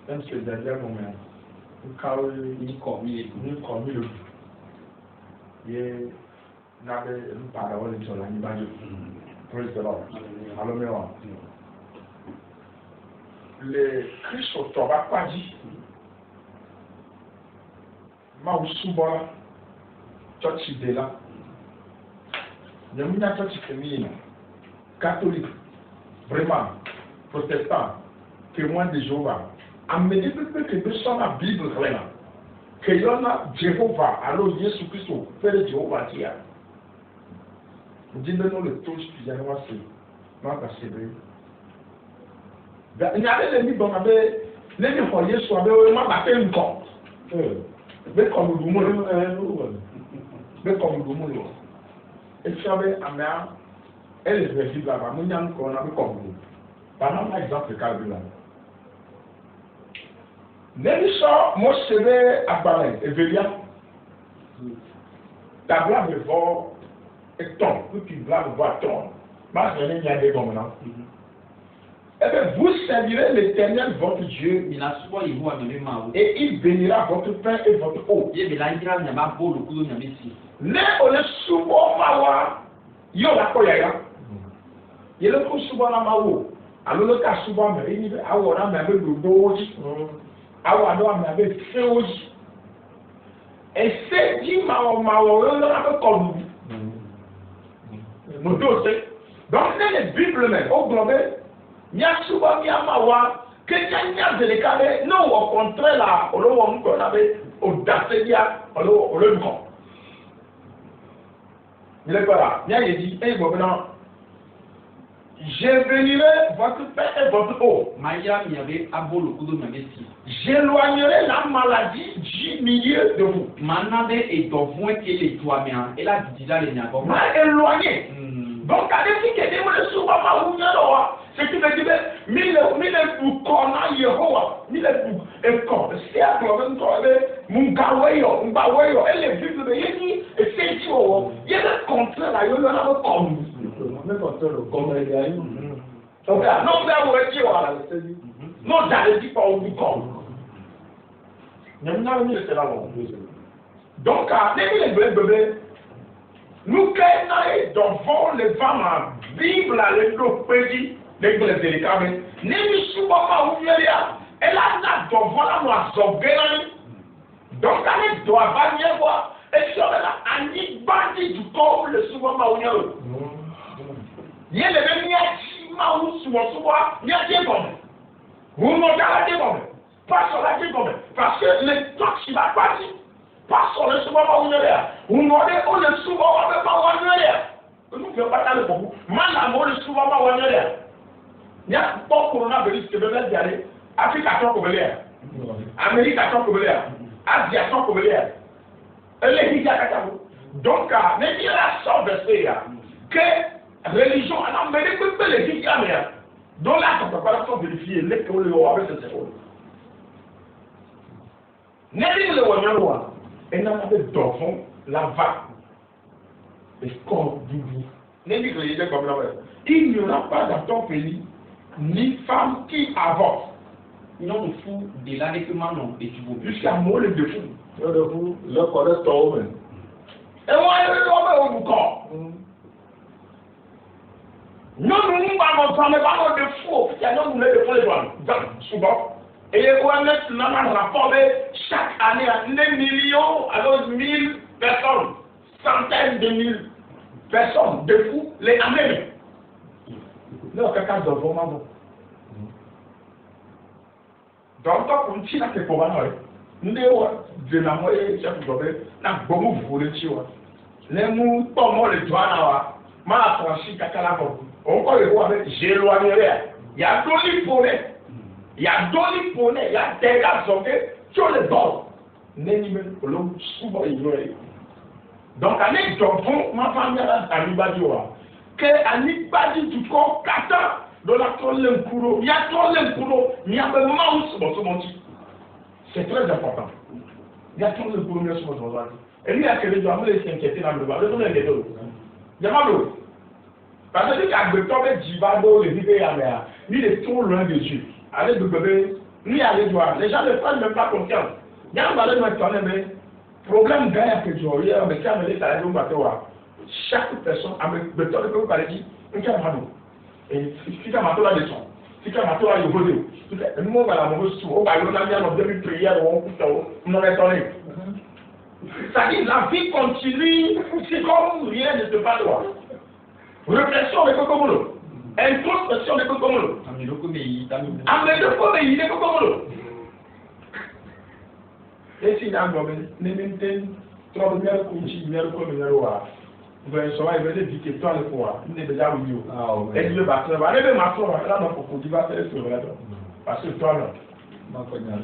même ce derrière mon mère quand ni comme le ye na be parole sur la image praise the Lord hallelujah le Christ to ba kwaji ma usubola church de là nyamuna church féminine catholique vraiment protestant témoin de Jéhovah amener que personne la Bible vraiment que yona Jéhovah alors Jésus Christ fait Jéhovah tia dis-nous le touche puis ya wa se ma ka se be il y avait les bon avec les gens Jésus avec ma ba fait encore mais comme le monde mais comme le monde et savait amia elle est visible là-bas mon yan ko na be comme par exemple calme là les gens moi c'est abalé evelia tabla de voir et ton tu vas voir ton ma je n'y a des comme là eh bien, vous servirez l'Éternel votre Dieu et il bénira votre pain et votre eau. Ne ole subo mawa yo la koyaya. Yele ko subo na mawo. Alo lo ka subo me ni be awo na me be do oji. Awo ado me be fe oji. E se di mawo yo na be ko lu. Mo do se. Donc les Bible mais au globe nya suba mi amawa ke nya de le kale no au contraire là olowo nko na be audacia olowo nko il est pas là nya yedi e bo na je bénirai votre pain et votre eau maya mi avait abolo kudo na besi j'éloignerai la maladie du milieu de vous manade et dovon qui les toi bien et la dida les nya bon ma éloigné donc à dire que des le souvent ma ou nya c'est qui veut dire mille pour kona Yehowa mille pour et quand c'est à gloire mungaweyo mbaweyo elle est vue de yeni et c'est tu il y a le contraire là yo na ko comme même contraire comme il y a donc non mais on dit voilà non d'aller dire pas au comme n'importe c'est là donc à les bébés nous qu'est devant les femmes Bible à l'encyclopédie l'église délicate mais ni souvent pas ouvrir elle a là devant la noix zogénani donc elle doit pas bien voir et sur là ani bandi du corps le souvent pas ouvrir il y a les mêmes ni ma ou souvent il y a des bonnes vous m'entendez des bonnes pas sur la des bonnes parce que les toxiques va partir pas sur le souvent pas ouvrir vous m'entendez on le souvent on peut pas ouvrir nous ne faisons pas ça le beaucoup mal on le souvent pas ouvrir il y a pas corona virus que veut dire Afrique à toi comme Amérique à son problème, Asie à son problème. Elle est dit à Katabo. Donc, même il y a la sorte de ce que religion, on a mêlé que les filles à mer. Donc là, on ne peut pas vérifier l'école de l'eau avec ce zéro. N'est-ce pas le Wanyan et n'a pas de dauphin, la vague, et corps du bout. N'est-ce pas le comme la vague. Il n'y aura pas dans ton pays ni femme qui avorte. Non, le fou, de là, les commandes, et tu vois. Jusqu'à mourir de fou. Le corps tombe. Et moi, je vais au corps. Nous, nous, pas de fou. Nous, nous, les doigts. Souvent. Et les OMS, nous avons rapporté chaque année à 1 million, alors 1000 personnes, centaines de mille personnes de fous, les années. Nous, quelqu'un de vraiment bon. Donc, pour nous, c'est pour nous. Nous devons de la moitié chef de la bombe volée. Les mous, comment les doigts là, ma franchi kakala bon. Encore le roi avec j'éloignerai. Il y a Dolly Poney. Il y a Dolly Poney. Il y a des gars sur les bords. N'est-ce pas l'homme souvent ignoré. Donc, à l'époque, ma famille a dit que à l'Ibadi du corps 4 ans. Dans la toile l'encouro, il y a toile l'encouro, il y a le mouse sur mon petit. C'est très important. Il y a toile l'encouro, il y a sur mon petit. Et lui, il y a que les gens qui s'inquiètent dans le bas. Le nom est les deux. Il y a pas de. Parce que quand le temps est Jibado, le vivre à l'air, lui, il est trop loin de Dieu. Allez, de bébé, lui, allez voir. Les gens ne prennent même pas confiance. Il y a un balai de tourner, mais problème d'un peu de jour, mais quand on est à l'aide, on va te voir. Chaque personne, avec le temps de vous parler, il y a un mano. Et si tu as ma toile de son, si tu as ma toile de voler, nous on va la manger sur, on va y aller dans notre prière, on va étonner. Ça dit, la vie continue, c'est comme rien ne se passe. Réflexion de Kokomolo, introspection de Kokomolo. Amedoko Meyi, il est Kokomolo. Et si n'a pas de trop de mère couchi, mère comme une roi. Vous allez savoir, il va dire que toi le pouvoir, il n'est déjà où il est. Et Dieu va se voir. Allez, ma soeur, là, ma coco, tu vas faire ce vrai. Parce que toi, là. Ma cognale.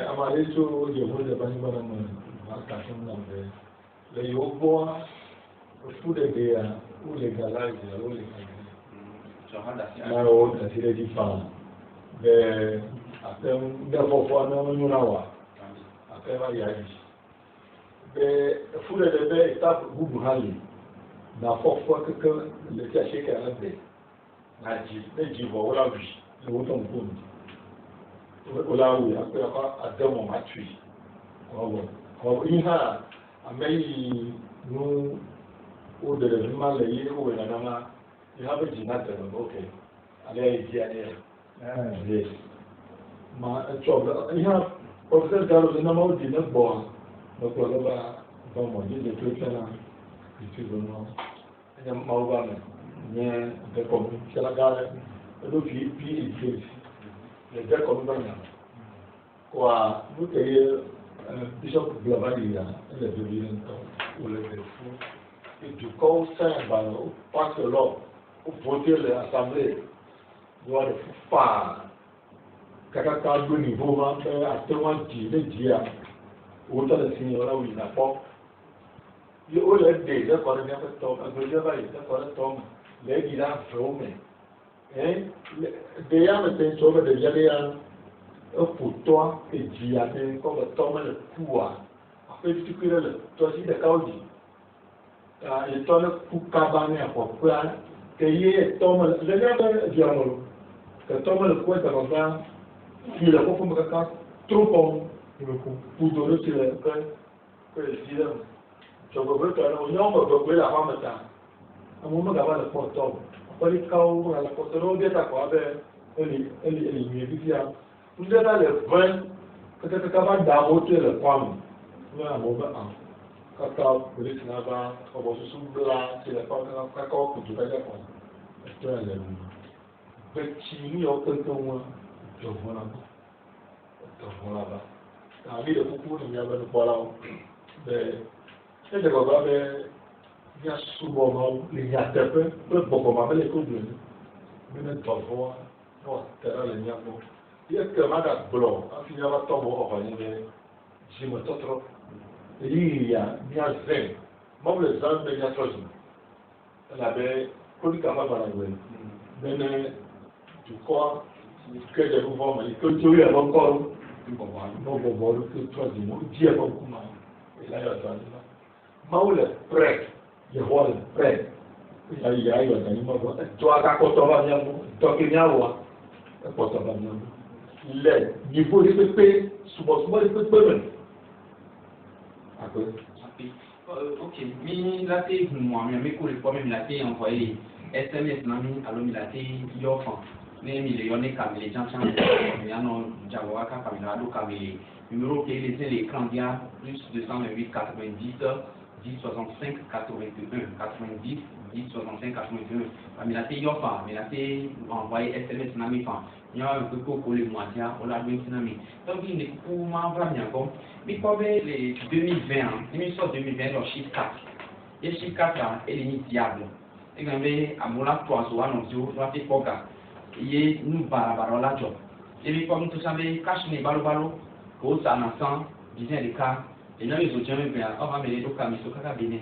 Amalecho, je vois des bannies, madame, ma station d'envers. Les Yobois, le fou de Béa, ou les galages, ou les galages. Là, on a tiré du fan. Mais, après, d'abord, on nous l'a vu. Après, on y a dit. Mais fou de bébé est à bout de rallye. La fois que le cachet qu'elle a fait, a dit, mais j'y vois, on l'a vu, le bouton de boum. On l'a vu, après, à deux moments, à tuer. Il y a un mail, nous, au de l'événement, les yeux, où il y en a, il y a un petit natte, ok. Allez, il y a des. Il y a un professeur Carlos, il y a un petit natte, bon. Donc, on va dans les trucs là, ici, il y a un mauvais, il y a des communes, c'est la gare, le puis il fait les deux communes. Quoi, nous avons Bishop Blavali, il est devenu pour les fous, et du coup, c'est un passe l'homme, pour voter l'Assemblée, doit le faire, quelqu'un de niveau, à témoin de dire. Autant de signes là où il n'a pas. Le haut est déjà quand il y a un temps, un peu de travail, quand il y a un temps, les guides vraiment. Et déjà, mais c'est une déjà pour toi et dire comme le temps le pouvoir. Après, tu peux le toi aussi de Kaudi. Et toi le coup cabané à pourquoi que y est temps le gars diamant. Que temps le quoi ça va si le coup comme quelqu'un trop bon. Pour donner sur le cœur que je dis là, je veux que l'on ait la femme là. À un moment, d'avoir le portable. Après, les cas où la portable, on est à quoi elle est mieux ici. Vous êtes dans le vin, peut-être capable d'arroter le pomme. Vous avez un moment. Cacao, vous êtes là-bas, on va se soulever, c'est la porte, cacao, pour tout à l'heure. Est-ce que elle est petit, il y a quelqu'un moins. Je vois là-bas. Ami de beaucoup de miens de voilà. Mais de quoi il y a souvent les interprètes, beaucoup m'appellent les coups de mais ne pas voir, non, terrain les miens. il y a que ma date blanc, il y a un tombeau en fait, je me tente trop. Il y a zen, même les gens de la chose. Elle avait connu qu'à ma banane. Mais tu crois que j'ai vu voir, mais que tu as eu encore, non, bon, que toi, dis-moi, Dieu a beaucoup mal. Et là, il y a ça. Maule, prêt, il y a le prêt. Il y a eu un animal, toi, à côté de la mienne, toi, qui vient voir, à côté de la mienne. Il est, il faut respecter, souvent, respecter même. Ok, mi late moi mi ko le ko mi late envoyer SMS na mi alo mi late yo fan ne mi le yo ne ka mi le jan chan mi ano jawo aka ka mi la do ka mi numéro qui est l'écran dia plus 228 90 10 65 81 90 10 65 81 mi late yo fan mi late envoyer SMS na mi fan il y a un peu pour les mois on l'a bien finalement donc il est pour m'envoyer bien comme mais comme les 2020 l'émission 2020 leur chiffre 4 et chiffre 4 là elle est diable et quand même à mon la toi soit non tu dois faire quoi et nous barabara la job et puis comme tout ça mais cache les balo ko ça na sang disait les cas et là les autres gens bien on va mettre les cas mais ce cas bien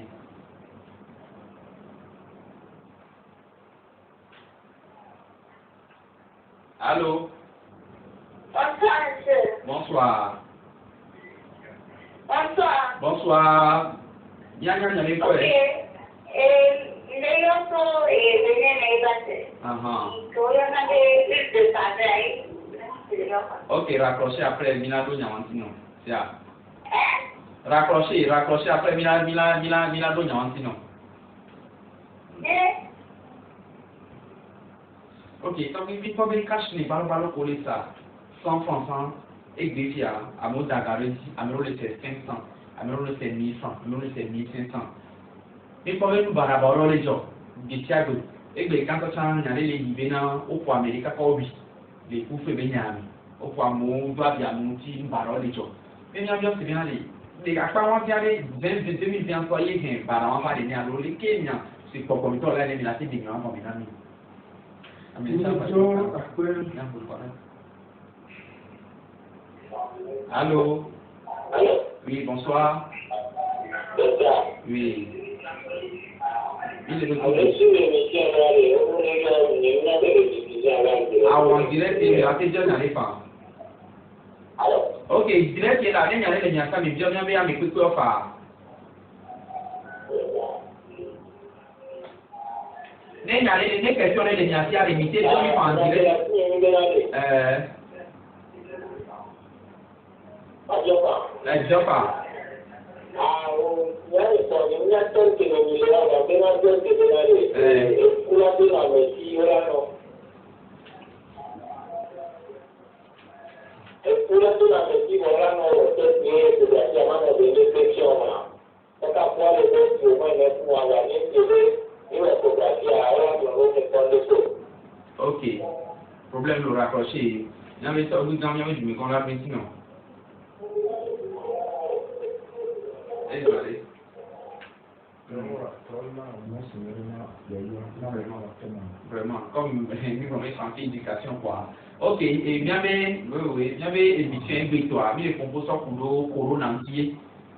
allô. Bonsoir, monsieur. Bonsoir. Bonsoir. Bonsoir. Bien, bien, bien, Ok. Yo soy Bené Ok, raccrochez après Milado Nyawantino. C'est ça. Raccrochez après Milado Nyawantino. Ok, donc il faut bien cacher les balles pour les ça. 100 francs, et des à mon dagaré, à mon le 500, à mon le 1100, à mon le 1500. Il faut bien nous barabara les gens, des tiagos, et les quand on a les libénans au point américain comme les coups fait bien, au point mon doigt bien monter une barre les gens. Mais bien c'est bien aller. Les accords qui allaient 2020 employés, par les néa les Kenya, c'est pour comme toi là les militaires des grands comme Allô? Oui, bonsoir. Oui. Il est de ah, on dirait que la question n'allait pas. Ok, direct qu'il a rien à l'air de mais bien bien mais que quoi faire? Les questions de l'Ignacia limitées en direct. Joppa. Ok. Problème le raccrocher. Non mais ça vous dans je me connais maintenant. Désolé. Vraiment, comme nous avons senti indication quoi. Ok, et bien oui, bien émission victoire, mais les composants pour corona entier.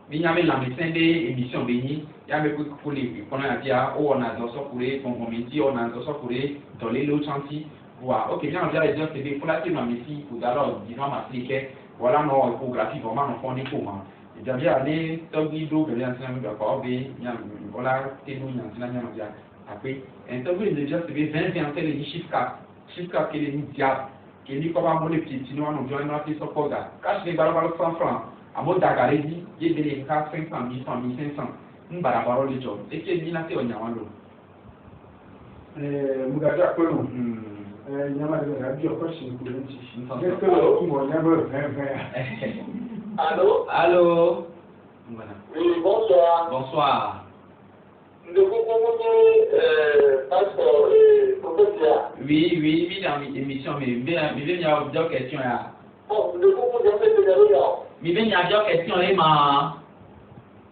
Mais il y avait la médecin des émissions bénies, il y avait pour les qu'on a dit on a dans son courrier, qu'on dit on a dans son courrier, dans les lots chantiers. Voilà, ok, bien on dirait c'est des pour la team ici, pour alors disons m'appliquer, voilà nos échographies vraiment on font des comment. J'avais allé dans l'idée que les anciens d'accord, voilà, t'es nous anciens après, un temps où il déjà c'est 20 les chiffres 4 qui est diable, qui est comme un petit, sinon on doit nous appeler sur Koga. Cache les balles 100 francs, à mode d'Agaredi, il y a des 4, 500, 1100, 1500, nous barabara les jobs, et qui est bien assez au Nyawando. Mugaja Kono, Nyama de la Bio Coaching, est-ce que le mot never Allô? Allô? Oui, bonsoir. Bonsoir. Nous vous proposons passeport professeur. Oui, dans l'émission, mais bien, il y a deux questions là. Bon, nous vous proposons de la Mais il y a deux questions là,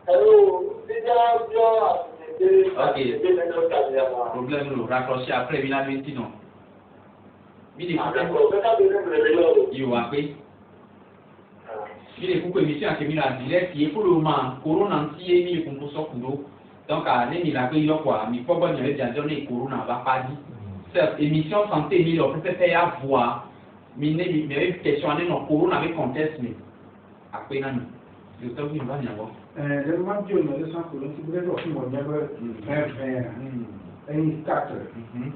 Allô, déjà, ok. Problème, nous raccrocher après, il a 20 sinon. mi Ah, d'accord. Mais quand tu es réveillé, yo wa pe mi le ku ko émission ke mi la direct qui est pour le moment corona ti mi ko ko so kundo donc à ne mi la pe yo quoi mi po bon le dia donner corona va pas dit cette émission santé mi le peut faire à voir mi ne mi me question ne no corona avec contexte mais après nan yo to mi va nya bo le moment où on a sans corona si vous êtes aussi mon diable 20 une carte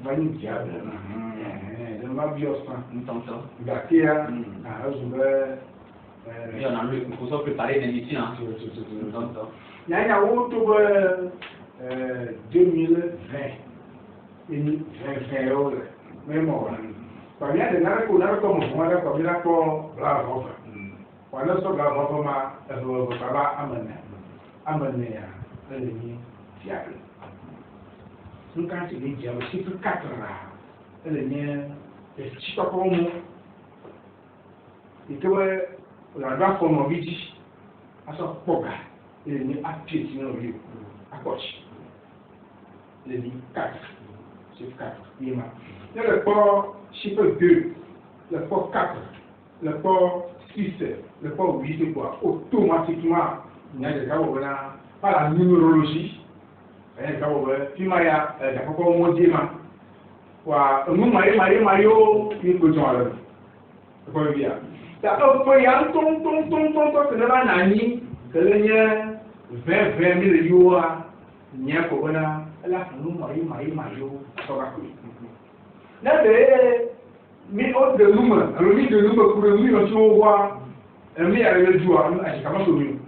va une diable le moment où on s'en tonton gakia ah je vais il on a le faut se préparer l'émission tonton il y a autour 2020 ini 20 euros même moi quand il y a des narcos comme moi là comme il a pas bravo wala so ga baba ma baba amane ya ni fiable sun kan ti ni jawo si fu katara ni e ci pa ko mu ikewe la ga fo mo biji aso poga ni apti ti no ri akochi ni 4 c'est 4 yema le port chiffre 2 le port 4 le port 6, le port 8 quoi, automatiquement, il y a des cas où par la numérologie, il y a des cas où il y a des cas où on dit, nous maillot, il faut dire, c'est pas bien. D'accord, il y a un ton, que le banani, que le nia, 20 000 euros, nia pour là, nous maillot, ça va couler. Là, mi o de nume alo mi de nume kure mi o ti o wa mi ya le ju a a ka ma so mi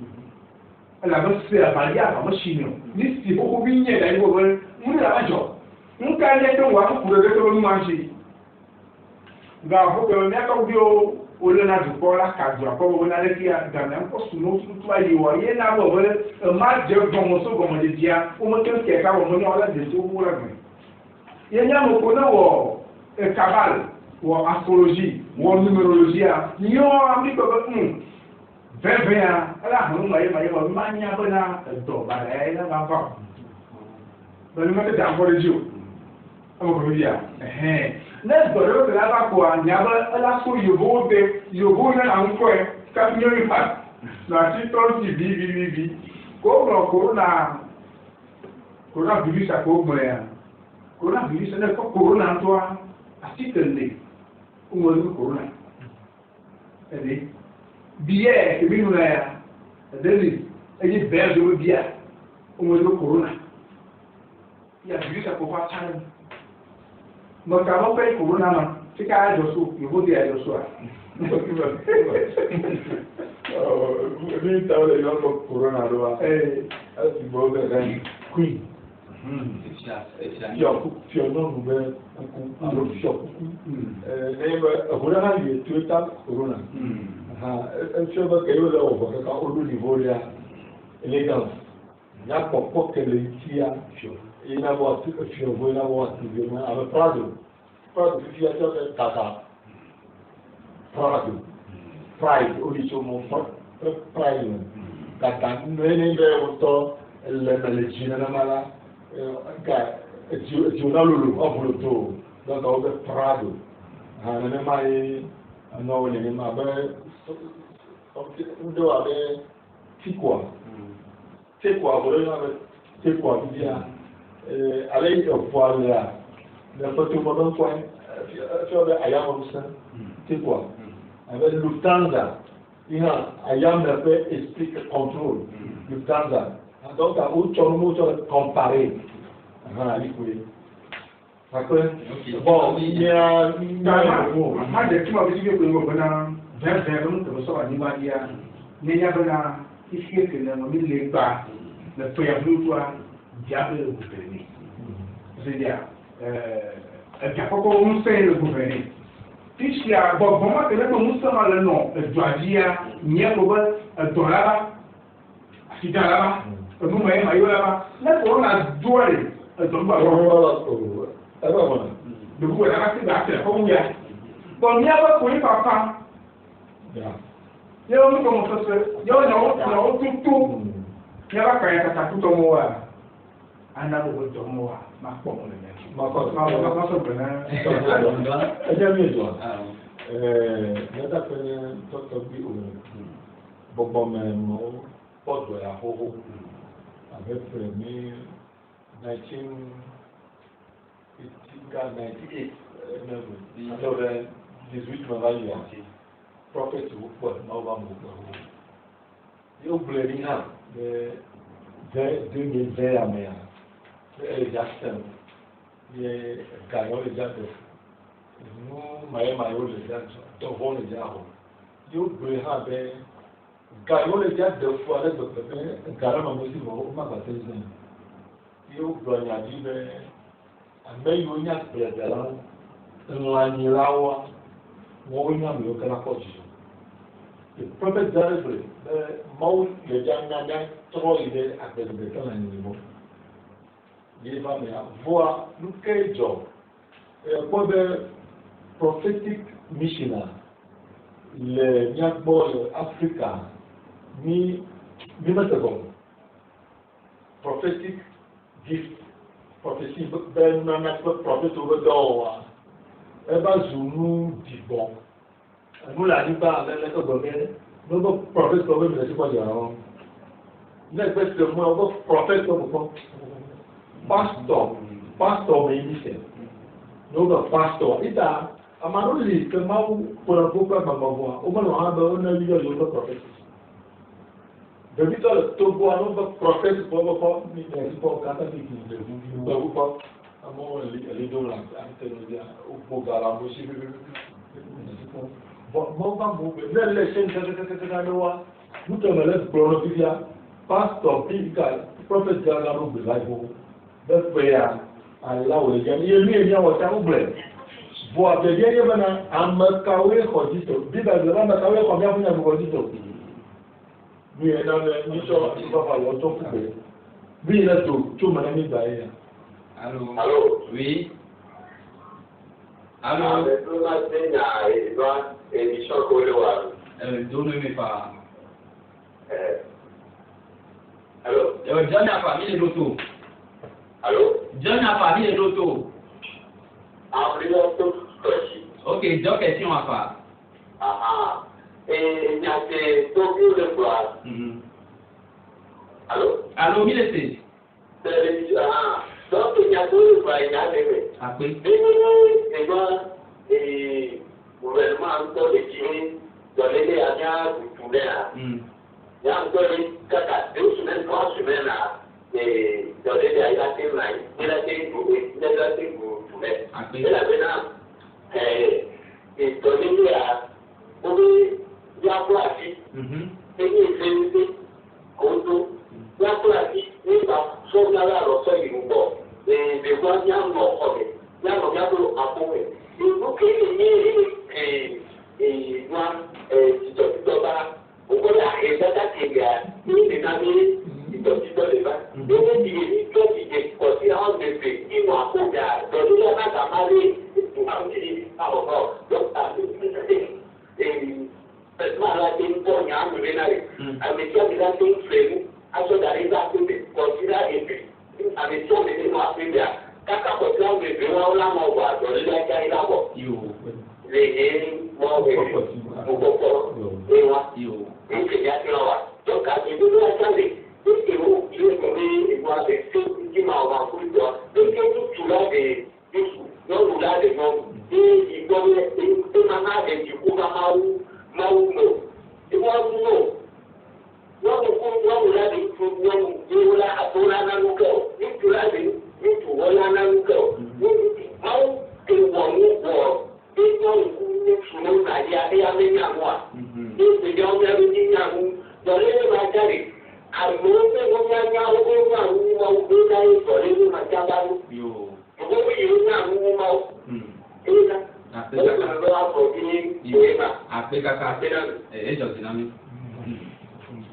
ala ba se a ba ya ba mo shi ni ni si ko bi nye da iwo we mu ni la ba jo nka ye to wa ko kure de to nu ma shi ga ho ko mi aka bi o le na du ko la ka ju ko wo na le ki a ga na ko su no su tu ayi wa ye na bo we ma je go mo so go mo de dia o mo ke ke ka wo mo ni ola de so wo la gbe ye nya mo ko na wo e kabal ou astrologie, ou numérologie, nous avons dit que 20 ans, là, nous avons dit que nous avons o do corona é de bié que vem lá dele é de beijo do bié o do corona e a vírus por passar mas acabou com corona não fica aí do sul eu vou de aí do sul nem tava legal com corona lá assim bom né queen fio non be ku fio agora na ye tu ta corona fio ba ke yo da o ka o do livoria elegant ya popo ke le tia fio ina bo tu fio bo ina bo tu be ma ave prado fio ta ta pride o li so mo pride kata nene be o to le jina na mala giornalulu avoloto donc on va prado ne mai no ne ma be ndo abe tikwa volo bien aller au voilà le photo pendant point sur le ayam ça tikwa avec Lufthansa il y a ayam ne peut expliquer contrôle Lufthansa donc à où tu as comparé bon il y a ma de tuma bi ke ko bana verre to so ani ba dia ne ya bana iske ke na mi le ba le to ya blu toi diable le gouverner c'est dire ka ko un fait le gouverner puisqu'il y a bon moi que le nous sommes le nom doit dire ni ko ba dollar si dans là nous mais mayo là la corona doit donc bah de vous la partie d'acteur comme il y a bon il y a pas pour les papa il y a un comment ça se il y a un tout il y a pas quand ça tout au moins anda bo to mo wa ma po mo le ma ko ma so bena ẹjẹ mi jọ lẹ́tà pé tọ́tọ́ bí òun gbogbo mẹ́rin pọ̀jù àhóhó àbẹ́fẹ̀ ní 1998 lọ́rẹ́ jesuit mẹ́rin àti prophet púpọ̀ náà wà mọ̀ gbogbo yóò gbẹ̀rẹ̀ ní náà bẹ́ẹ̀ àmì ẹ̀ẹ́dà sẹ́m yẹ gàyọ́ lè jáde nu mayema yóò lè já tọ̀hún lè já hó yóò gbé hàn bẹ́ẹ̀ ga yóò lè já dẹ̀ fún alẹ́ gbẹ̀gbẹ̀ bẹ́ẹ̀ gàrà màmú sí mọ̀ ó má bàtẹ́ sẹ́yìn yóò gbọ́ nyàdí bẹ́ẹ̀ àmẹ́ yóò nyà pẹ̀lẹ́pẹ̀ la ńlá nyìlá wa wọ́n ó nyà mí ó kẹ́lá pọ̀ jù the prophet directly bẹ́ẹ̀ máwó lè já nyànyà tọ́rọ̀ yìí bẹ́ẹ̀ àgbẹ̀gbẹ̀ kẹ́lá nyìlí mọ́ yìí bá mi à vọ́à lùkẹ́ jọ ẹ̀kọ́ bẹ́ẹ̀ prophetic missioner le miakpɔ le Africa mi mɛtɛgɔ prophetic gift prophecy bɛ nana kpe prophet wo bɛ dɔwɔ wa eba zu nu dibɔ nu le anyigba alɛ lɛ kɛgbɛ bɛ ne bɛ prophet kɔ bɛ minɛ si kɔ dzra wɔn ne gbɛ se mu a wo bɛ prophet kɔ kɔ pastor mɛ yi mi sɛ ne wo bɛ pastor ita. Amaruli ke mau pura buka bangga o mana ada orang yang juga profesi. Jadi kalau tu buat orang profesi bawa ni bawa kata ni bawa amo lido lah, antara dia upogaram musi. Mau bangga, nelle sen kata doa, muka malas pronovia, pastor pika, profesi jalan rubi lagi. Berpaya, Allah oleh jadi ini yang wajah boleh. Bon, bien, il y a un Makawe Hodito. Bible, le Makawe, combien vous avez Hodito? Oui, il y a un mission qui va faire longtemps pour vous. Oui, il y a tout, madame Ibaïa. Allô? Allô? Oui. Allô? Donnez-moi pas. Allô? John a famille de l'auto. Allô? John a famille de l'auto. Ok, deux questions à faire. Et il y a des topics de quoi? Allô? Allô, oui, laissez. Donc, il y a deux fois, il y a des. Après. Et gouvernement encore de tirer, donner des agents pour tout là. Il y a encore des 2 semaines, 3 semaines là. Et donner des agents pour il a été pour tout là. Et là maintenant, et donner à Yakuaki, et il fait Koto, Yakuaki, il va sauver la roche du Moubo, et de voir Yam Mokobe, Yam Yabo Apome. Il faut qu'il y ait Titoba, au bout de la rédata qui est là, il est nommé Titoba. Il est dit qu'il est considérant de fait, il m'a appris à donner la main à Marie.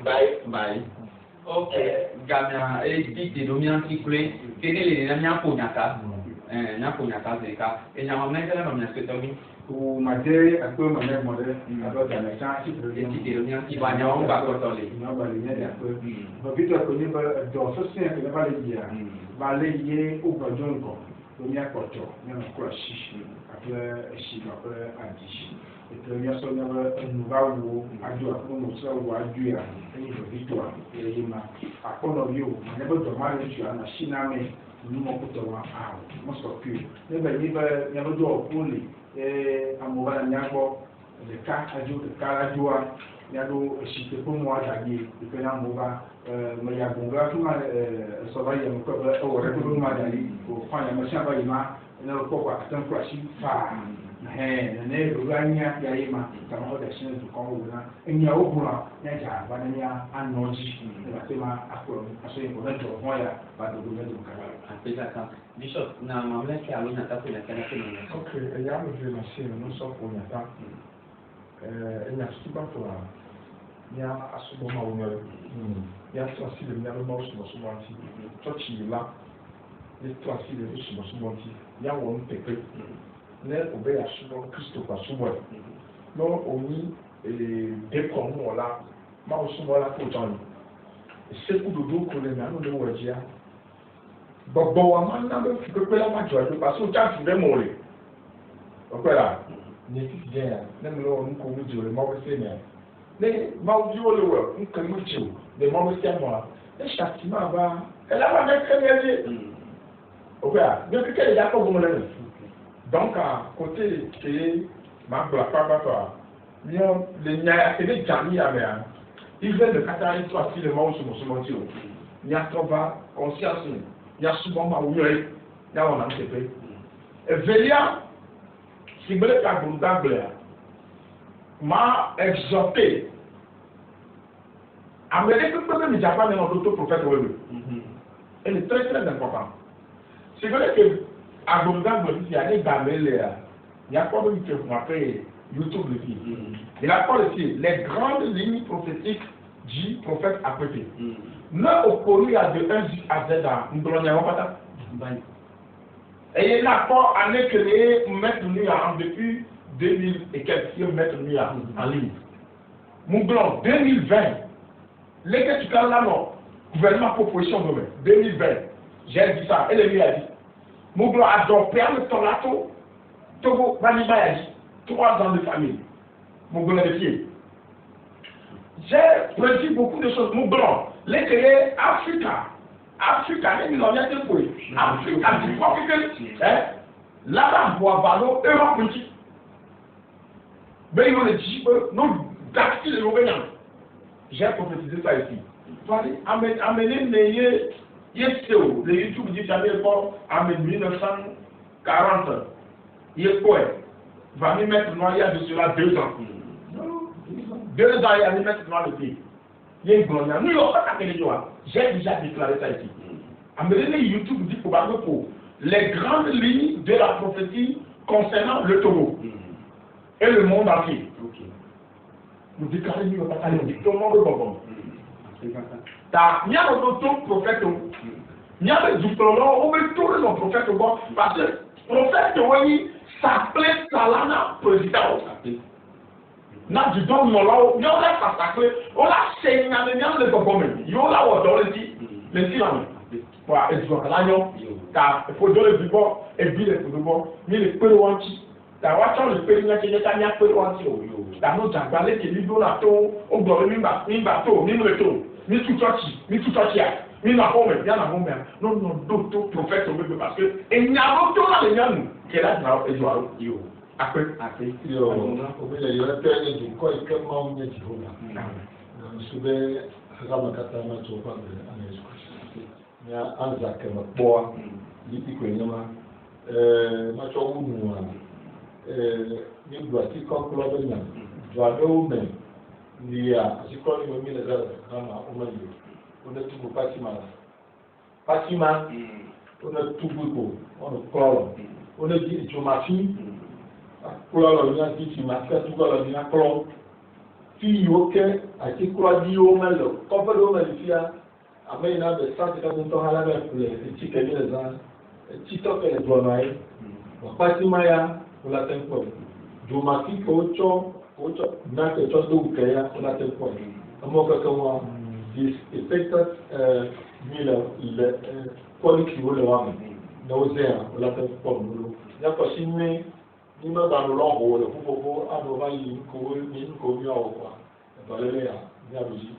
Bye. Ok. Gamia, et dit de dominan qui plaît, quel est les derniers pour Naka? nya ko nya ta ze ka e nya ma na ke na nya se to mi ou madé à peu ma mère modèle alors dans les gens qui e ti de nya ti ba nya o ba ko to le non ba le nya à peu ba vite ko ni ba do so sen que ba le dia ba le ye ou ba jon ko do nya ko to nya ko shi après shi après adi et puis nya so nya ba nu ba wo adu a ko no so wo adu ya ni do victoire e yima akono yo na ba do ma le ju ana shi na me ni mo ko to wa a mo so ku ne ba ni ba nya ba do ko le amobala nyako de ka ajo de kala joa nyado shite ko mo adagi de na moba ma ya gonga tuma so ba ya ko o re ko ma dali ko fa ya ma sha ba ima na ko kwa atan kwa shi fa ne ruganya ya ima kama ho da shi ne ko ko na enya o bura nya ja ba na ya anoji ba sema akoro aso ko na jo mo ya ba do do do kala apesa Bishop na mamlaka ya luna tatu ya kana kuna okay ya mo je na shi no so ko nya ta enya suba to ya asubo ma wonyo ya to asi le nya mo so so ma ti to chi la le to asi le so so ma ti ya won pepe ne obe asubo Kristo kwa subo no omi de ko mo la ma o subo la ko tan se ku do ko le na no le wajia gbogbo wa máa ń ná lórí pípẹ́ lápájọ ẹ̀dùn pàṣẹ jáàtì lẹ́mọ̀ rẹ̀ ọ̀pẹ́ra ní títí jẹ́ yà lẹ́nu lọ́wọ́ ní kò ní jù rẹ̀ mọ́wé sí ẹ̀ ní máa bí ó lè wẹ̀ ń kẹ́ mú jù lè mọ́wé sí ẹ̀mọ́ a ẹ̀ ṣàtì máa bá ẹ̀ lábà mẹ́kẹ́ ní ẹ̀dẹ́ ọ̀pẹ́ra bí ó kékeré ìyá kọ́ gbọmọ lẹ́nu dọ́nkà kò tẹ̀ kéé máa gbọ́ apá bàtọ̀ à ní ọ lè nya ẹ̀dẹ́ jà ní àmì à ìfẹ́ lè kátà ètò àti lè máa sọmọsọmọ tí o ní atọ́ba conscience ya souvent ma ouille ya on a fait Evelia si bele ka gundaglia ma exhorté Amérique peut me Japan et notre prophète Wele elle est très très important si bele que agundaglia il y a des gamelles il y a quoi de que vous m'appelez YouTube le dit il a parlé ici les grandes lignes prophétiques du prophète apôtre ne opposé à de 1 à Z à Ndolonia Wapata. Et il n'a pas année créé mettre nu depuis 2000 et quelques mettre nu en ligne. Mon blanc 2020, les que tu parles là non, gouvernement proposition de 2020, j'ai dit ça, et le lui a dit. Mon blanc a adopté le tonato, Togo, Baniba a dit, 3 ans de famille. Mon blanc de pied. J'ai prédit beaucoup de choses, mon blanc. Les créer Africa, les millions de pays. Africa, du coup, là-bas, Boisvalo, Europe, petit. Mais ils ont les types, nous, d'actifs les Européens. J'ai prophétisé ça ici. Amener les YSTO, les YouTube dit jamais pas, en 1940. Il est quoi? Va me mettre noir il y a de cela 2 ans. 2 ans, il y a me mettre noir le pays. Nous, j'ai déjà déclaré ça ici. Amener YouTube dit probablement les grandes lignes de la prophétie concernant le Togo et le monde entier. Nous déclarons nous pas aller tout le monde bon. Il y a notre prophète, il y a le diplôme, on veut tout le prophète bon parce que prophète oui s'appelait Salana président. Na du don no lawo yo la pasakle o la senya me nyam le gogomen yo la wo do le di le ti lami wa ezo kala yo ta fo do le bibo e bi le bibo ni le pere wanti ta wa cho le pere nya ke ta nya pere wanti o yo ta no jagba le ke li do la to o do le mi ba to mi no to mi tu touch ya mi na home ya na home no do to prophet o be parce que e nya ro to la le nya nu ke la na ezo yo après yo obele yo tele du ko ike ma onye Jehova sube kama kata na to kwa ana Yesu ya anza kama poa lipiko nyama ma cho unu ni do ati ko ko lo nya do ado me ni ya asiko ni mi le za kama o yo ona tubu Fatima ona tubu ko ona ko ona di jomafi kúrò ní àti ìfìmàṣẹ́ túbọ̀ ní akọ́lọ́ tí yóò kẹ́ àti kúrò ní yóò mẹ́lọ kọ́fẹ́ ló mẹ́lì fíà àmẹ́yìn náà bẹ̀ sáà ti ká tó tán alábẹ́ ìpìlẹ̀ etí kẹ́lí ẹ̀zá titɔ ke le gblɔ na ye wakpati ma ya wòle te kpɔ dzomafi ke wotsɔ nake tsɔ do ke ya wòle te kpɔ emɔ keke wa disinfectant mi le quality wo le wa me ne wo zɛ ya wòle te kpɔ nulo yakɔsi nyuie ni me ba lo lɔ ho le ƒuƒoƒo anɔ va yi nuko mi awɔ kɔa dɔlele ya mi alo yi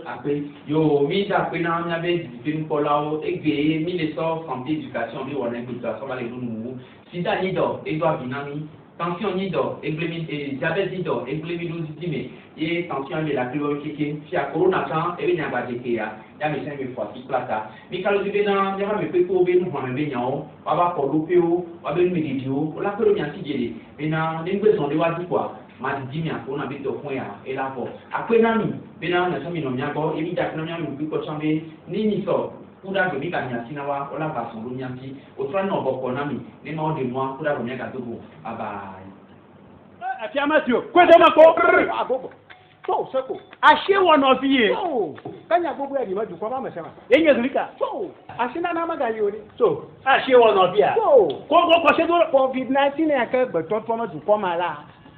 après yo mi da pe na nya be di ko lawo egbe mi le so santé éducation mi wona éducation ba le nu sida ni do e do abinami tension ni do egbe mi diabète ni do egbe mi do di me e tension mi la plus keke fi a corona kan e nya ba de ke ya mi se mi fo ti plata mi kalo di be na ya ba me pe ko be nu ma be nya o ba ba ko lo pe o ba be mi di o la ko lo nya ti jele be na ni gbe son de wa di kwa ma di mi akona be to fun ya e la fo ape na mi be na na so mi no nya go e mi da na nya mi ko chambe ni so kuda go mi ka nya sinawa ola ba so lo nya ti o tra no bo ko na mi ni ma o de mo kuda go nya ka to go aba ati amasio kwede mako agogo so seko ashe one of you so kanya gbogbo e di ma ju ko ba mesema enye zurika so asina na magayi ori so ashe one of you so ko se do covid-19 ya ka gbe to ma ju ko ma la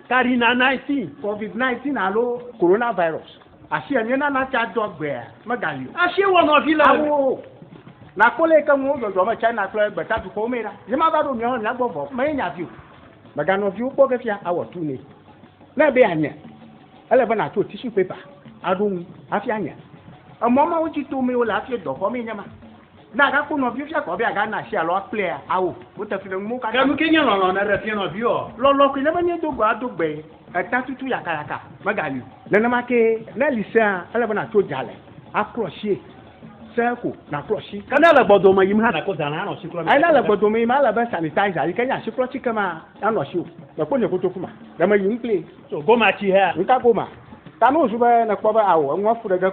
karina 19 covid-19 alo coronavirus ashe enye na cha dogbe magayi ashe one of you la na kole ka mu do ma china klo gbe ta ju ko mera je ma ba do mi on la gbogbo ma nya view magano view ko ke fia awo tu ni na be anya ele ba na to tissue paper adun afi anya omo ma uji to mi o la fi do ko mi nyama na ga ko no view fia ko be aga na share lo player awo o te fi mu ka ga mu ke nya lo na re fi no view lo ko ne ba ni do gba do gbe eta tutu yakaraka magali le na ma ke na lisa ele ba na to jale accrocher seko na crochi kana la gbodo ma yim ha na ko dana no sikro ai la gbodo ma yim ala ba sanitizer yi kanya sikro chi kama na no shi na ko ne ko to kuma da ma yim play so go ma chi ha nka go ma ta no su ba na ko ba awo nwa fu daga